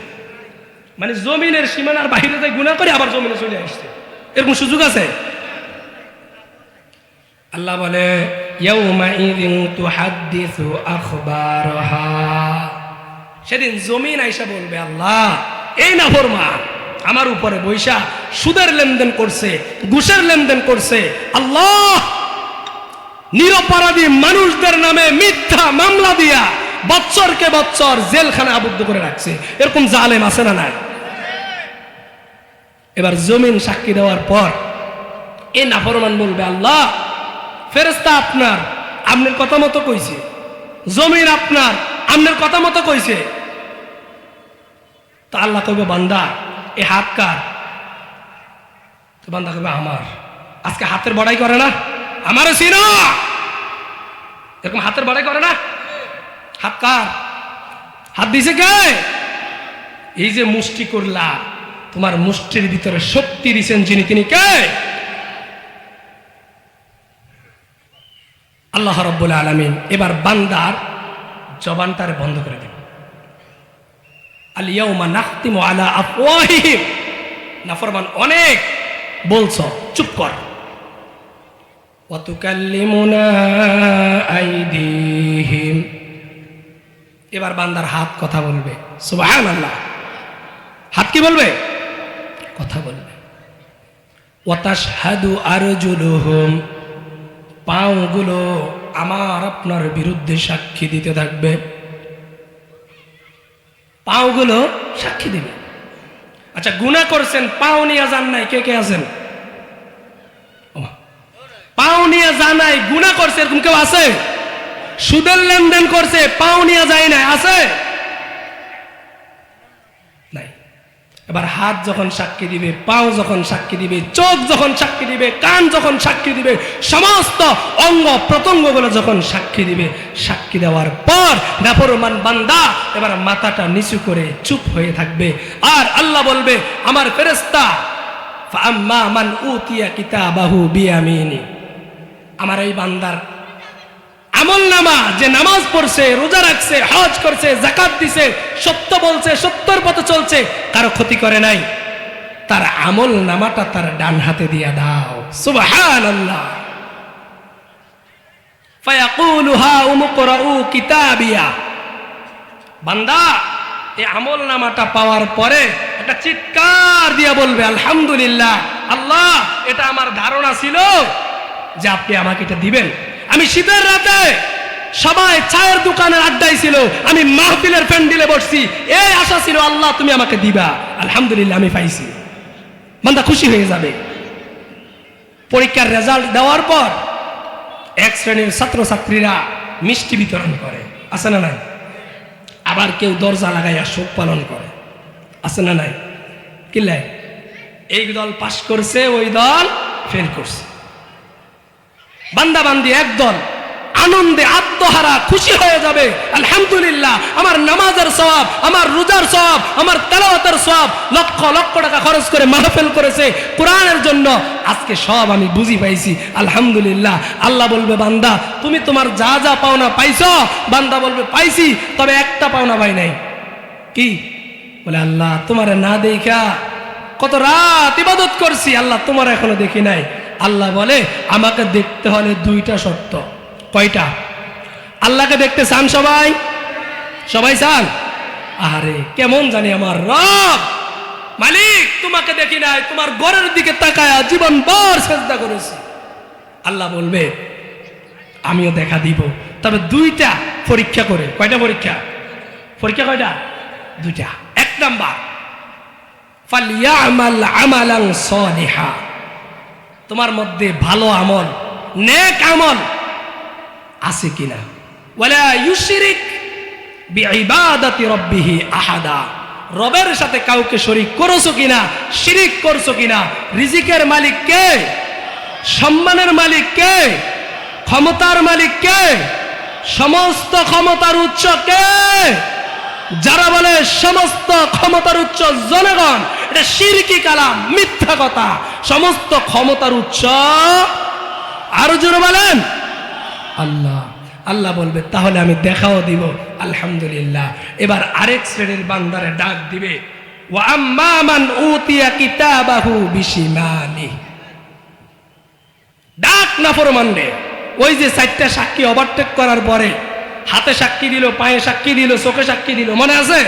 মানে জমিনের সীমানার বাহিরে তাই গুনাহ করে আবার জমিনে চলে আসছে, এরকম সুযোগ আছে? আল্লাহ বলে ইয়াউমাইযিন তুহাদ্দিসু আখবারহা, সেদিন জমিন আইসা বলবে আল্লাহ এই নাফরমান আমার উপরে বৈশা সুদের লেনদেন করছে, ঘুষের লেনদেন করছে। আল্লাহ নিরপরাধী মানুষদের নামে মিথ্যা মামলা দিয়া বছরকে বছর জেলখানে আবদ্ধ করে রাখছে। এরকম জালেম আছে না নাই? এবার জমিন সাক্ষী দেওয়ার পর এ নাফরমান বলবে, আল্লাহ ফেরেশতা আপনার কথা মতো কইছে, জমিন আপনার কথা মতো কইছে। তা আল্লাহ কইবে, বান্দা এ হাত কার? তো বান্দা কইবে, আমার। আজকে হাতের বড়াই করে না, আমারও চিনো, এরকম হাতের বড়াই করে না। হাত কার? হাত দিছে কে? এই যে মুষ্টি করলা, তোমার মুষ্টির ভিতরে শক্তি দিছেন যিনি, তিনি কে? আল্লাহ রাব্বুল আলামিন। এবার বান্দার জবানটারে বন্ধ করে দিবেন। আল ইয়াউমা নাখতিমু আলা আফওয়াহিহিম, নাফরমান অনেক বলছো, চুপ কর। ওয়া তুকাল্লিমুনা আইদিহিম, এবার বান্দার হাত কথা বলবে। সুবহানাল্লাহ, হাত কি বলবে? কথা বলবে। ওয়া তাশহাদু আরজুলুহুম, পাওগুলো আমার আপনার বিরুদ্ধে সাক্ষী দিতে থাকবে। পাওগুলো সাক্ষী দিবে। আচ্ছা, গুনাহ করছেন, পাও নিয়ে যান নাই, কে কে আছেন? পাও নিয়ে যান নাই, গুনাহ করছে, এরকম কেউ আছে? সুদের লেনদেন করছে, পাও নিয়ে যায় নাই, আছে? নাই। এবার হাত যখন সাক্ষী দিবে, পাও যখন সাক্ষী দিবে, চোখ যখন সাক্ষী দিবে, কান যখন সাক্ষী দিবে, সমস্ত অঙ্গ প্রত্যঙ্গগুলো যখন সাক্ষী দিবে, সাক্ষী দেওয়ার পর নাফরমান বান্দা এবার মাথাটা নিচু করে চুপ হয়ে থাকবে। আর আল্লাহ বলবে, আমার ফেরেশতা, ফাআম্মা মান উতিয়া কিতাবাহু বিয়ামিনি, আমার এই বান্দার আমলনামা, যে নামাজ পড়ছে, রোজা রাখছে, হজ করছে, যাকাত দিছে, সত্য বলছে, সত্যের পথে চলছে, কারো ক্ষতি করে নাই, তার আমলনামাটা তার ডান হাতে দিয়া দাও। সুবহানাল্লাহ। ফায়াকুলু হা উমকরাউ কিতাবিয়া, বান্দা এই আমলনামাটা পাওয়ার পরে একটা চিৎকার দিয়া বলবে, আলহামদুলিল্লাহ, আল্লাহ এটা আমার ধারণা ছিল যে আপনি আমাকে এটা দিবেন। আমি শীতের রাতে সবাই চায়ের দোকানের আড্ডায় ছিল, আমি মাহফিলের প্যান্ডেলে বসছি, এই আশা ছিল আল্লাহ তুমি আমাকে দিবা, আলহামদুলিল্লাহ আমি পাইছি। বান্দা খুশি হয়ে যাবে। পরীক্ষার রেজাল্ট দেওয়ার পর এক শ্রেণীর ছাত্রছাত্রীরা মিষ্টি বিতরণ করে, আছে না নাই? আবার কেউ দরজা লাগাইয়া শোক পালন করে, আছে না নাই? কিল্লাই এই দল পাস করছে, ওই দল ফেল করছে। বান্দা বান্দি একদল আনন্দে আত্মহারা খুশি হয়ে যাবে, আলহামদুলিল্লাহ আমার নামাজের সওয়াব, আমার রোজার সওয়াব, আমার তেলাওয়াতের সওয়াব, লক্ষ লক্ষ টাকা খরচ করে মাহফিল করেছে কোরআনের জন্য, আজকে সব আমি বুঝি পাইছি, আলহামদুলিল্লাহ। আল্লাহ বলবে, বান্দা তুমি তোমার যা যা পাওনা পাইছো? বান্দা বলবে, পাইছি, তবে একটা পাওনা পাই নাই। কি? বলে, আল্লাহ তোমারে না দেখা কত রাত ইবাদত করছি, আল্লাহ তোমার এখনো দেখি নাই। আল্লাহ বলে, আমাকে দেখতে হলে দুইটা শর্ত। কয়টা? আল্লাহকে দেখতে চান সবাই? সবাই চান? আরে কেমন জানি আমার রব মালিক তোমাকে দেখি নাই, তোমার ঘরের দিকে তাকায় জীবন ভর সেজদা করেছি। আল্লাহ বলবে, আমিও দেখা দিব, তবে দুইটা পরীক্ষা করে। কয়টা পরীক্ষা? পরীক্ষা কয়টা? দুইটা। এক নাম্বার, ফালিয়ামাল আমালান সালিহা, তোমার মধ্যে ভালো আমল, নেক আমল আছে কিনা। ওয়ালা ইউশরিক বিইবাদাতি রাব্বিহি আহাদা, রবের সাথে কাউকে শরীক করছো কিনা, শিরিক করছো কিনা। রিজিকের মালিক কে? সম্মানের মালিক কে? ক্ষমতার মালিক কে? সমস্ত ক্ষমতার উৎস কে? যারা বলে সমস্ত ক্ষমতার উৎস জনগণ, এটা শিরকি কালাম, মিথ্যা কথা। সমস্ত ক্ষমতার উৎস আরো জোরে বলেন আল্লাহ। আল্লাহ বলবে, তাহলে আমি দেখাও দিব, আলহামদুলিল্লাহ। এবার আরেক শ্রেণীর বান্দারে ডাক দিবে, ওয়া আম্মা মান উতিয়া কিতাবাহু বিশিমালি, ডাক না ফরমানবে। ওই যে চারটা সাক্ষী ওভারটেক করার পরে হাতে সাক্ষী দিল, পায়ে সাক্ষী দিল, চোখে সাক্ষী দিল, মনে আছে?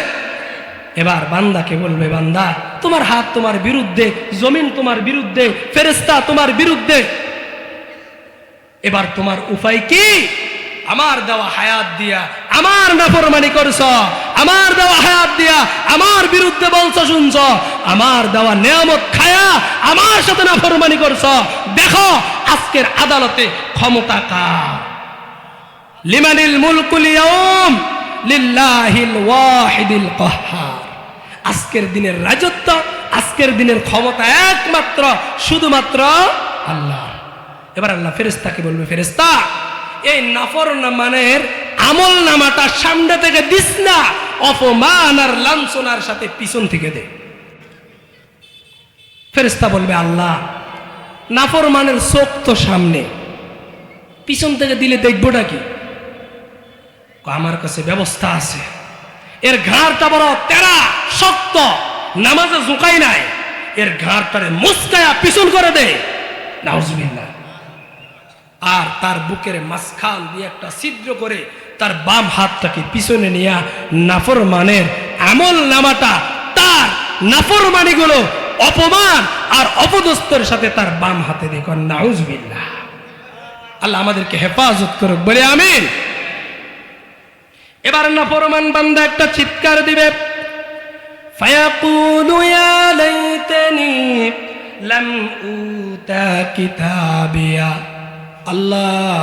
এবার বান্দাকে বলবে, বান্দা তোমার হাত তোমার বিরুদ্ধে, জমিন তোমার বিরুদ্ধে, ফেরেশতা তোমার বিরুদ্ধে, এবার তোমার উপায় কি? আমার দেওয়া হায়াত দিয়া আমার নাফরমানি করছ, আমার দেওয়া হায়াত দিয়া আমার বিরুদ্ধে বলছো শুনছ, আমার দেওয়া নিয়ামত খায়া আমার সাথে নাফরমানি করছ। দেখো আজকের আদালতে ক্ষমতা কার? লিমানিল মুলকুল ইয়াউম লিল্লাহিল ওয়াহিদিল কাহ্হার। আজকের দিনের রাজত্ব, আজকের দিনের ক্ষমতা একমাত্র শুধুমাত্র আল্লাহ। এবার আল্লাহ ফেরেশতাকে বলবে, ফেরেশতা এই নাফরমানের আমল নামাটা সামনে থেকে দিস না, অপমান আর লাঞ্ছনার সাথে পিছন থেকে দে। ফেরেশতা বলবে, আল্লাহ নাফরমানের চোখ তো সামনে, পিছন থেকে দিলে দেখবোটা কি? আমার কাছে ব্যবস্থা আছে। এর ঘাড়টা বড় তেরা শক্ত, নামাজে ঝুঁকাই নাই, এর ঘাড়টারে মুচকায়া পিছন করে দে, নাউজুবিল্লাহ। আর তার বুকের মাঝখান দিয়ে একটা ছিদ্র করে তার বাম হাতটাকে পিছনে নিয়ে নাফরমানের আমল নামাটা, তার নাফরমানিগুলো, অপমান আর অপদস্থের সাথে তার বাম হাতে দেখো, নাউজুবিল্লাহ। আল্লাহ আমাদেরকে হেফাজত করুক, বলে আমিন। এবার নাফরমান বান্দা একটা চিৎকার দিবে, ফায়াকুলু ইয়া লাইতানি লাম উতা কিতাবিয়া। আল্লাহ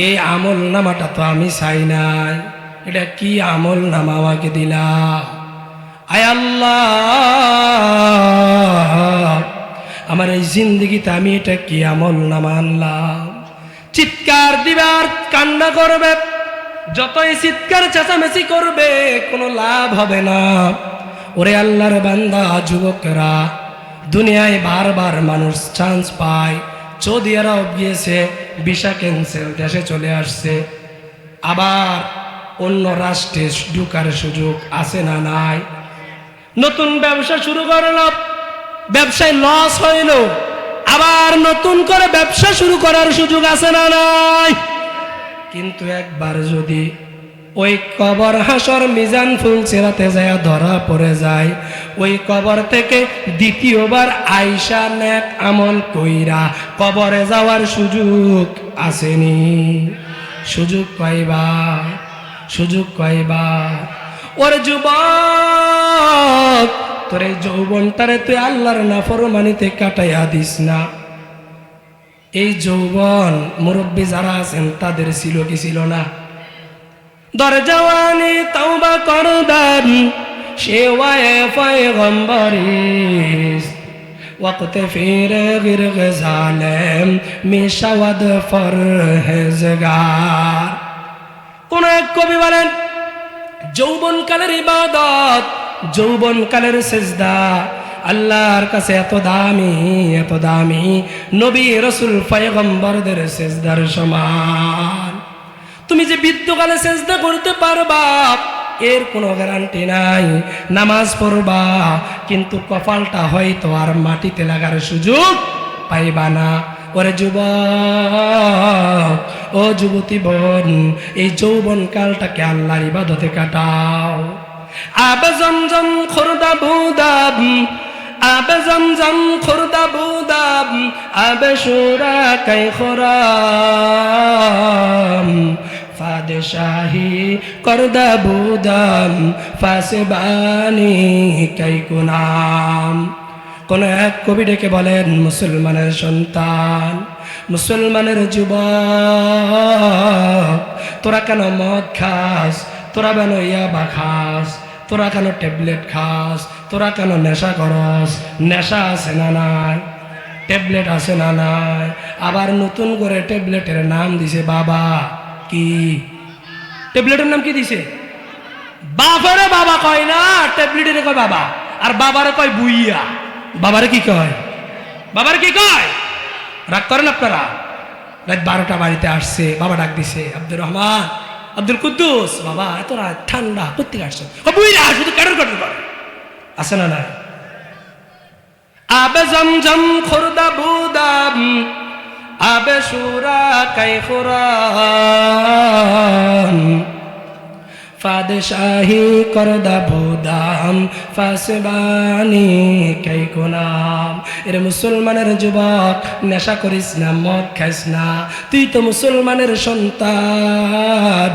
এই আমল নামাটা তো আমি চাই নাই, এটা কি আমল নামা আমাকে দিলা? আয় আল্লাহ আমার এই জিন্দগিতে আমি এটা কি আমল নামা আনলাম? চিৎকার দিবে আর কান্না করবে, যতই চিৎকার চেঁচামেচি করবে কোনো লাভ হবে না। ওরে আল্লাহর বান্দা, যুবকেরা, দুনিয়ায় বারবার মানুষ চান্স পায়। সৌদি আরব গিয়েছে, ভিসা ক্যান্সেল, দেশে চলে আসছে। আবার অন্য রাষ্ট্রে ঢুকার সুযোগ আছে না নাই? নতুন ব্যবসা শুরু করল, ব্যবসায় লস হইল, আবার নতুন করে ব্যবসা শুরু করার সুযোগ আছে না নাই? কিন্তু একবার যদি ওই কবর হাসর মিজান ফুলসিরাতে যায় ধরা পড়ে যায়, ওই কবর থেকে দ্বিতীয়বার আইসা নেক আমল কইরা কবরে যাওয়ার সুযোগ আসেনি। সুযোগ পাইবা, সুযোগ পাইবা। ওরে যুবক, তোর এই যৌবনটারে তুই আল্লাহর নাফরমানিতে কাটাইয়া দিস না। এই যৌবন মুরব্বী যারা আছেন তাদের ছিল কি ছিল না? দরজাওয়ানি তওবা করদান সেওয়ায়ে পয়গম্বরিস ওয়াক্তে ফিরে গিরগ জালেম মিশাওয়াদ ফরহেজগার। কোন এক কবি বলেন, যৌবনকালের ইবাদত, যৌবনকালের সিজদা আল্লাহর কাছে এত দামি, এত দামি, নবী রাসূল পয়গম্বরদের সিজদার সমান। তুমি যে বৃদ্ধকালে সিজদা করতে পারবা এর কোনো গ্যারান্টি নাই। নামাজ পড়বা কিন্তু কপালটা হয়তো আর মাটিতে লাগার সুযোগ পাইবা না। ওরে যুবক, ও যুবতী বোন, এই যৌবন কালটাকে আল্লাহর ইবাদতে কাটাও। আবে জমজম খুরদা বুদাব, আবে জমজম খুরদা বুদাব, আবে শুরা কাই খুরাম, ফাদশাহি করদা বুদাম, ফাসবানি কাই কুনাম। কোন এক কবি ডেকে বলেন, মুসলমানের সন্তান, মুসলমানের যুবক, তোরা কেন মদ খাস? তোরা কেন ইয়াবা খাস? তোরা কেন ট্যাবলেট খাস? তোরা কেন নেশা করস? নেশা আছে না নাই? ট্যাবলেট আছে না নাই? আবার নতুন করে ট্যাবলেটের নাম দিছে বাবা। কি ট্যাবলেটের নাম কি দিছে? বাবারে বাবা কয় না, ট্যাবলেটের কয় বাবা, আর বাবারে কয় বুইয়া। বাবারে কি কয়? বাবারে কি কয়? রাগ করেন আপনারা? রাত 12টা বাড়িতে আসছে, বাবা ডাক দিছে, আব্দুর রহমান, আব্দুল কুদ্দুস, বাবা এত রাত ঠান্ডা কোথেকে আসছো? বুইরা শুধু কাটার কাটার করে আছে না নাই? আবে জমজম খুরদা বুদাম, আবে শুরা কাই খুরাম, ফাদশাহি করদা বুদাম ফাসবানি কাইকুনাম। এর মুসলমানের যুবক, নেশা করিস না, মদ খাইস না। তুই তো মুসলমানের সন্তান,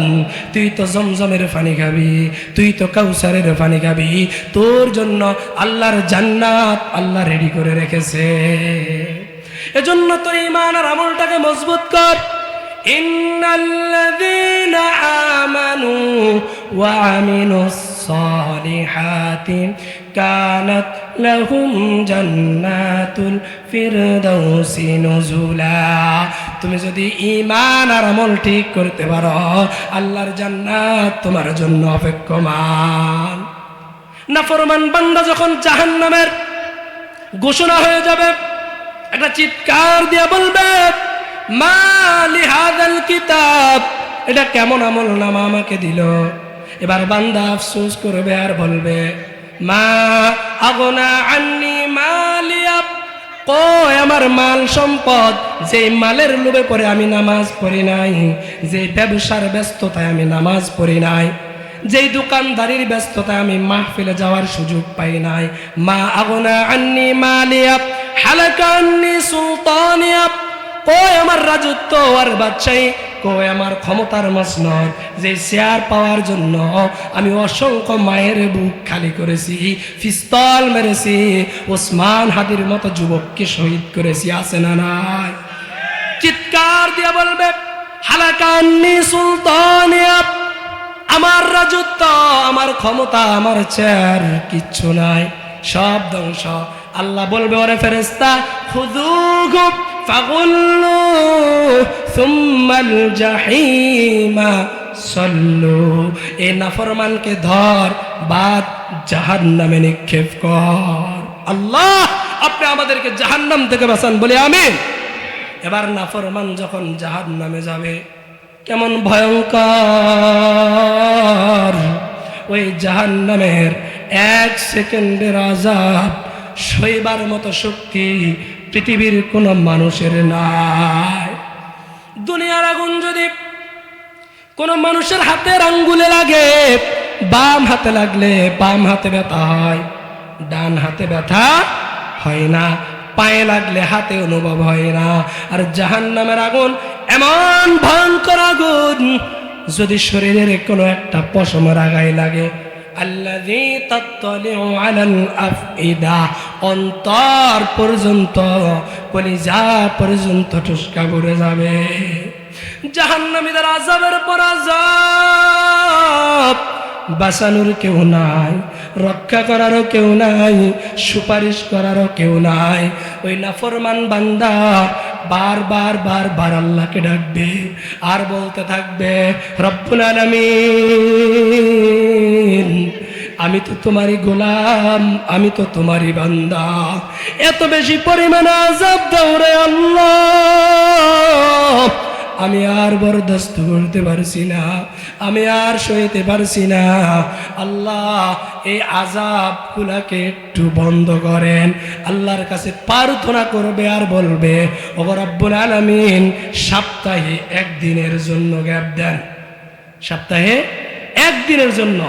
তুই তো জমজমের পানি খাবি, তুই তো কাউসারের পানি খাবি। তোর জন্য আল্লাহর জান্নাত আল্লাহ রেডি করে রেখেছে। এজন্য তোর ঈমান আর আমলটাকে মজবুত কর। ইন্নাল্লাযীনা আমানু ওয়া আমিলুস সালিহাতি কানাত লাহুম জান্নাতুল ফিরদাউসি নুজুলা। তুমি যদি ঈমান আর আমল ঠিক করতে পারো, আল্লাহর জান্নাত তোমার জন্য অপেক্ষমান। নাফরমান বান্দা যখন জাহান্নামের ঘোষণা হয়ে যাবে, একটা চিৎকার দিয়ে বলবে, মা লিহাদাল কিতাব, এটা কেমন আমল নামা আমাকে দিল। এবার বান্দা আফসোস করবে আর বলবে, মা আগনা আন্নি মালিয়া, কই আমার মাল সম্পদ, যে মালের লোভে পড়ে আমি নামাজ পড়ি নাই, যে ব্যবসার ব্যস্ততায় আমি নামাজ পড়ি নাই, যেই দোকানদারির ব্যস্ততায় আমি মাহফিলে যাওয়ার সুযোগ পাই নাই। মা আগনা আন্নি মালিয়া হালাকা আন্নি সুলতানিয়া, কই আমার রাজত্ব আর বাদশাহী, কই আমার ক্ষমতার মসনদ, যে শেয়ার পাওয়ার জন্য আমি অসংখ্য মায়ের বুক খালি করেছি, পিস্তল মেরেছি, ওসমান হাদির মতো যুবককে শহীদ করেছি, আছে না নাই? চিৎকার দিয়ে বলবে, হালাকা আন্নি সুলতানিয়া, আমার রাজত্ব, আমার ক্ষমতা, আমার চেয়ার কিচ্ছু নাই, সব ধ্বংস। আল্লাহ বলবে, ওরে ফেরেশতা, খুযুহু ফাগুল্লু সুম্মাল জাহিমা সল্লু, এই নাফরমানকে ধর, বাদ জাহান্নামে নিক্ষেপ কর। আল্লাহ আপনি আমাদেরকে জাহান্নাম থেকে বাঁচান, বলে আমিন। এবার নাফরমান যখন জাহান্নামে যাবে, কেমন ভয়ঙ্কর ওই জাহান্নামের 1 সেকেন্ডের আযাব সইবার মতো শক্তি পৃথিবীর কোনো মানুষের নাই। দুনিয়ার আগুন যদি কোনো মানুষের হাতের আঙ্গুলে লাগে, বাম হাতে লাগলে বাম হাতে ব্যথা হয়, ডান হাতে ব্যথা হয় না, পায়ে লাগলে হাতে অনুভব হয় না। আর জাহান্নামের আগুন এমন ভয়ঙ্কর আগুন, যদি শরীরের কোনো একটা পশমের আগায় লাগে, আল্লাযী তাত্তালিউ আলাল আফইদা, অন্তর পর্যন্ত, কলিজা পর্যন্ত ঠুসকা পড়ে যাবে। জাহান্নামীদের আযাবের পর আযাব, বাঁচানোর কেউ নাই, রক্ষা করারও কেউ নাই, সুপারিশ করারও কেউ নাই। ওই নাফরমান বান্দা বারবার বারবার আল্লাহকে ডাকবে আর বলতে থাকবে, রব্বুল আলামিন, আমি তো তোমারই গোলাম, আমি তো তোমারই বান্দা, এত বেশি পরিমাণে আযাব দাও রে আল্লাহ, আমি আর বরদাস্ত করতে পারছি না, আমি আর সইতে পারছি না। আল্লাহ এই আযাবগুলোকে একটু বন্ধ করেন। আল্লাহর কাছে প্রার্থনা করবে আর বলবে, ওগো রব্বুল আলামিন, সপ্তাহে 1 দিনের জন্য গ্যাপ দেন, সপ্তাহে 1 দিনের জন্য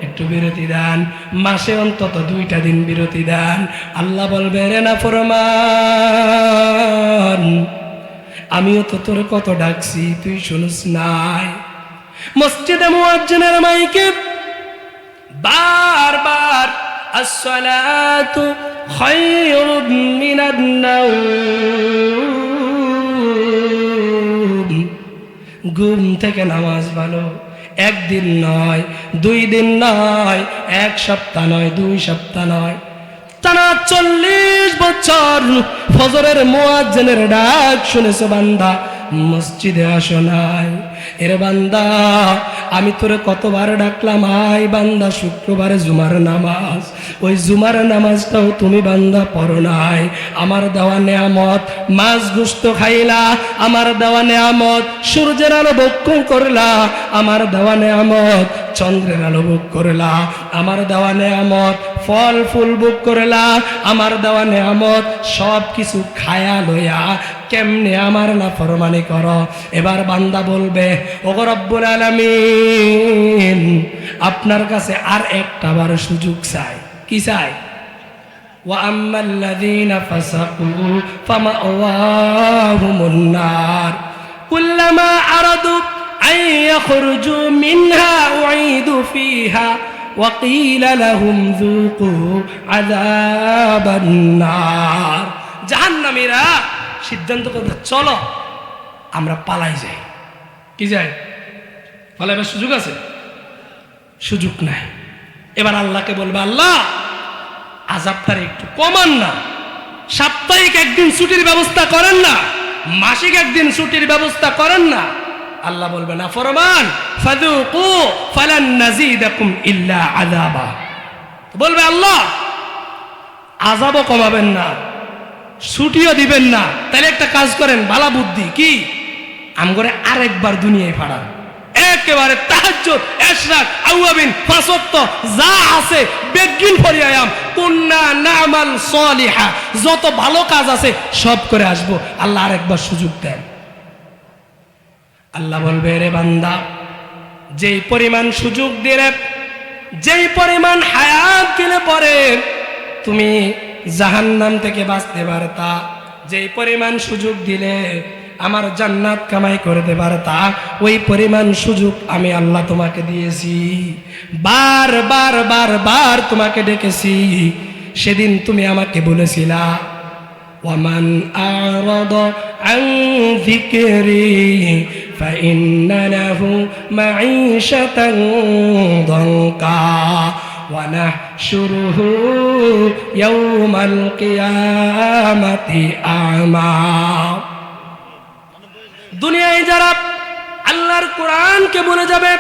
একটু বিরতি দেন, মাসে অন্তত 2টা দিন বিরতি দেন। আল্লাহ বলবে, রে নাফরমান, আমিও তো তোর কত ডাকছি, তুই শুনিস নাই। মসজিদে মুয়াজ্জিনের মাইকে বারবার আসসালাতু খায়রুম মিনান নাওম, ঘুম থেকে নামাজ ভালো। 1 দিন নয়, 2 দিন নয়, 1 সপ্তাহ নয়, 2 সপ্তাহ নয়, টানা 40 বছর ফজরের মুয়াজ্জিনের ডাক শুনেছো বান্দা, মসজিদে আসো নাই। এর বান্দা, আমি তোরে কতবার ডাকলাম, আয় বান্দা, শুক্রবারে জুমার নামাজ, ওই জুমার নামাজটাও তুমি বান্দা পড়ো নাই। আমার দেওয়া নেয়ামত, মাছ গোশত খাইলা, আমার দেওয়া নেয়ামত সূর্যের আলো ভক্ষণ করলা, আমার দেওয়া নেয়ামত চন্দ্রের আলো ভোগ করলা, আমার দেওয়া নেয়ামত ফল ফুল ভোগ করলা, আমার দেওয়া নেয়ামত সব কিছু খায়া লইয়া কেমনে আমার নাফরমানি করো। এবার বান্দা বলবে, ওগো রব্বুল আলামিন, আপনার কাছে আর একটাবার সুযোগ চাই। কি চাই? ওয়া আম্মাল্লাযীনা ফাসাকু ফামাওয়াহুমুন নার কুল্লামা আরাদু আন ইয়াখরুজু মিনহা উঈদু ফিহা ওয়া ক্বিলা লাহুম যুকু আযাবান নার। জাহান্নামীরা সিদ্ধান্ত করে, চলো আমরা পালাই যাই। কি যাই? পালাইবার সুযোগ আছে? সুযোগ নাই। এবার আল্লাহকে বলবে, আল্লাহ আযাবটার একটু কমান না, সাপ্তাহিক একদিন ছুটির ব্যবস্থা করেন না, মাসিক একদিন ছুটির ব্যবস্থা করেন না। আল্লাহ বলবে, না ফরমান ফাযুকু ফালান নাযীদাকুম ইল্লা আযাবা। বলবে আল্লাহ আযাবও কমাবেন না, ছুটিও দিবেন না, তাহলে একটা কাজ করেন, ভালো বুদ্ধি কি, আমগরে আরেকবার দুনিয়ায় ফাড়ান। একেবারে তাহাজ্জুদ, ইশরাক, আওয়াবিন, পাঁচ ওয়াক্ত যা আছে বেগিন ফরিয়াম কুন্না নামাল সালিহা, যত ভালো কাজ আছে সব করে আসবো। আল্লাহ আরেকবার সুযোগ দেন। আল্লাহ বলবে, রে বান্দা, যেই পরিমাণ সুযোগ দিলে, যেই পরিমাণ হায়াত দিলে পরে তুমি জাহান্নাম থেকে বাঁচতে পারতা, যেই পরিমাণ সুযোগ দিলে আমার জান্নাত কামাই করতে পারতা, ওই পরিমাণ সুযোগ আমি আল্লাহ তোমাকে দিয়েছি। বার বার বার বার তোমাকে ডেকেছি। সেদিন তুমি আমাকে বলেছিলা, ওয়ামান আরাদা আন যিকরি ফাইন্না লাহু মাঈশাতান দানকা ওয়া নাহশুরুহু ইয়াওমাল কিয়ামাতি আমা। দুনিয়ায় যারা আল্লাহর কোরআনকে ভুলে যাবে,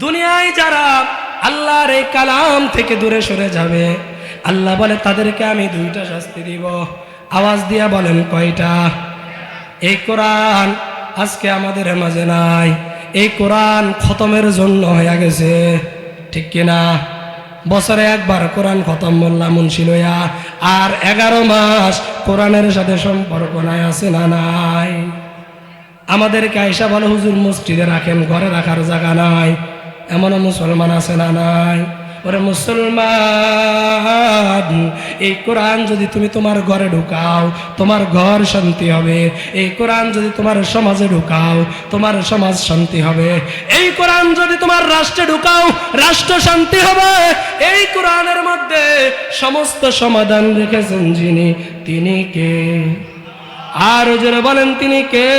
দুনিয়ায় যারা আল্লাহর এই কালাম থেকে দূরে সরে যাবে, আল্লাহ বলে তাদেরকে আমি দুইটা শাস্তি দিব। আওয়াজ দিয়া বলেন কয়টা? এই কোরআন আজকে আমাদের মাঝে নাই, এই কোরআন খতমের জন্য হয়ে গেছে, ঠিক কিনা? বছরে একবার কোরআন খতম মোল্লা মুন্সি লইয়া, আর 11 মাস কোরআনের সাথে সম্পর্ক নাই, আছে না নাই? আমাদেরকে আয়েশা বলে, হুজুর মসজিদে রাখেন, ঘরে রাখার জায়গা নাই। এমনও মুসলমান আছে না নাই? ওরে মুসলমান, এই কোরআন যদি তুমি তোমার ঘরে ঢুকাও, তোমার ঘর শান্তি হবে। এই কোরআন যদি তোমার সমাজে ঢুকাও, তোমার সমাজ শান্তি হবে। এই কোরআন যদি তোমার রাষ্ট্রে ঢুকাও, রাষ্ট্র শান্তি হবে। এই কোরআনের মধ্যে সমস্ত সমাধান রেখেছেন যিনি, তিনি কে? আর জোরে বলেন, তিনি কে?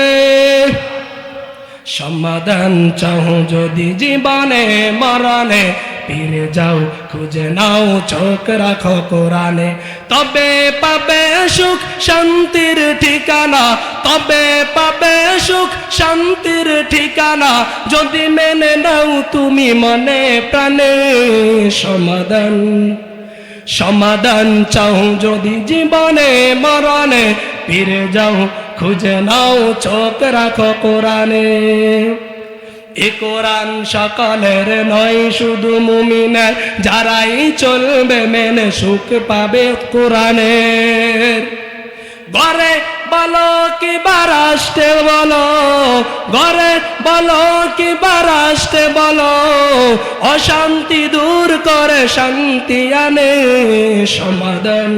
সমাধান চাও যদি জীবনে মরণে, ফিরে যাও খুঁজে নাও, চোখ রাখো কোরআনে, তবে পাবে সুখ শান্তির ঠিকানা, তবে পাবে সুখ শান্তির ঠিকানা, যদি মেনে নাও তুমি মনে প্রাণে সমাধান। সমাধান চাও যদি জীবনে মরণে, ফিরে যাও খুঁজে নাও, চোখ রাখো কোরআনে। এ কোরআন সকলের নয়, শুধু মুমিনের, যারাই চলবে মেনে সুখ পাবে কোরআনের। ঘরে বলো কি বারাষ্টে বলো, ঘরে বলো কি বারাষ্টে বলো, অশান্তি দূর করে শান্তি আনে সমাধান।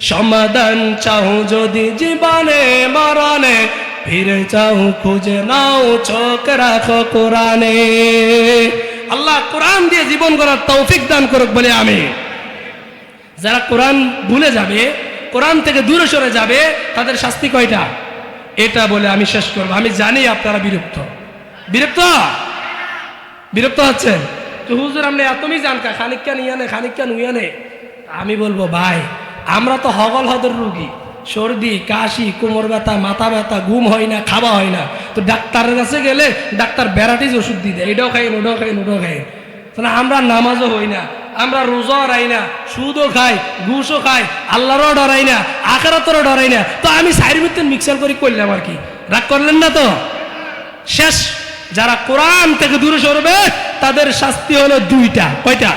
সমাধান চাও যদি জীবনে মরণে, ফিরে যাও খুঁজে নাও, চোখ রাখো কোরআনে। আল্লাহ কোরআন দিয়ে জীবন গড়ার তৌফিক দান করুক বলে আমি। যারা কোরআন ভুলে যাবে, কোরআন থেকে দূরে সরে যাবে, তাদের শাস্তি কয়টা? এটা বলে আমি শেষ করব। আমি জানি আপনারা বিরক্ত, বিরক্ত বিরক্ত হচ্ছেন। তো হুজুর আপনি এতমি জানকা, খানিকটা নিয়ে নে, খানিকটা নুয়ে নে। আমি বলবো, ভাই আমরা তো হগল হদর রুগী, সর্দি কাশি, কোমর ব্যথা, মাথা ব্যথা, ঘুম হয় না, খাওয়া হয় না। তো ডাক্তারের কাছে গেলে ডাক্তার ভ্যারাইটিস ওষুধ দিয়ে দেয়, এটাও খাই, ওটাও খাই, ওটাও খাই। তাহলে আমরা নামাজও হই না, আমরা রোজাও রাই না, সুদও খাই, ঘুষও খাই, আল্লাহরও ডরাই না, আখিরাতেরও ডরাই না। তো আমি সাইড ভিতরে মিক্সার করে করলাম আর কি। রাগ করলেন না তো? শেষ। যারা কোরআন থেকে দূরে সরবে তাদের শাস্তি হলো দুইটা। কয়টা?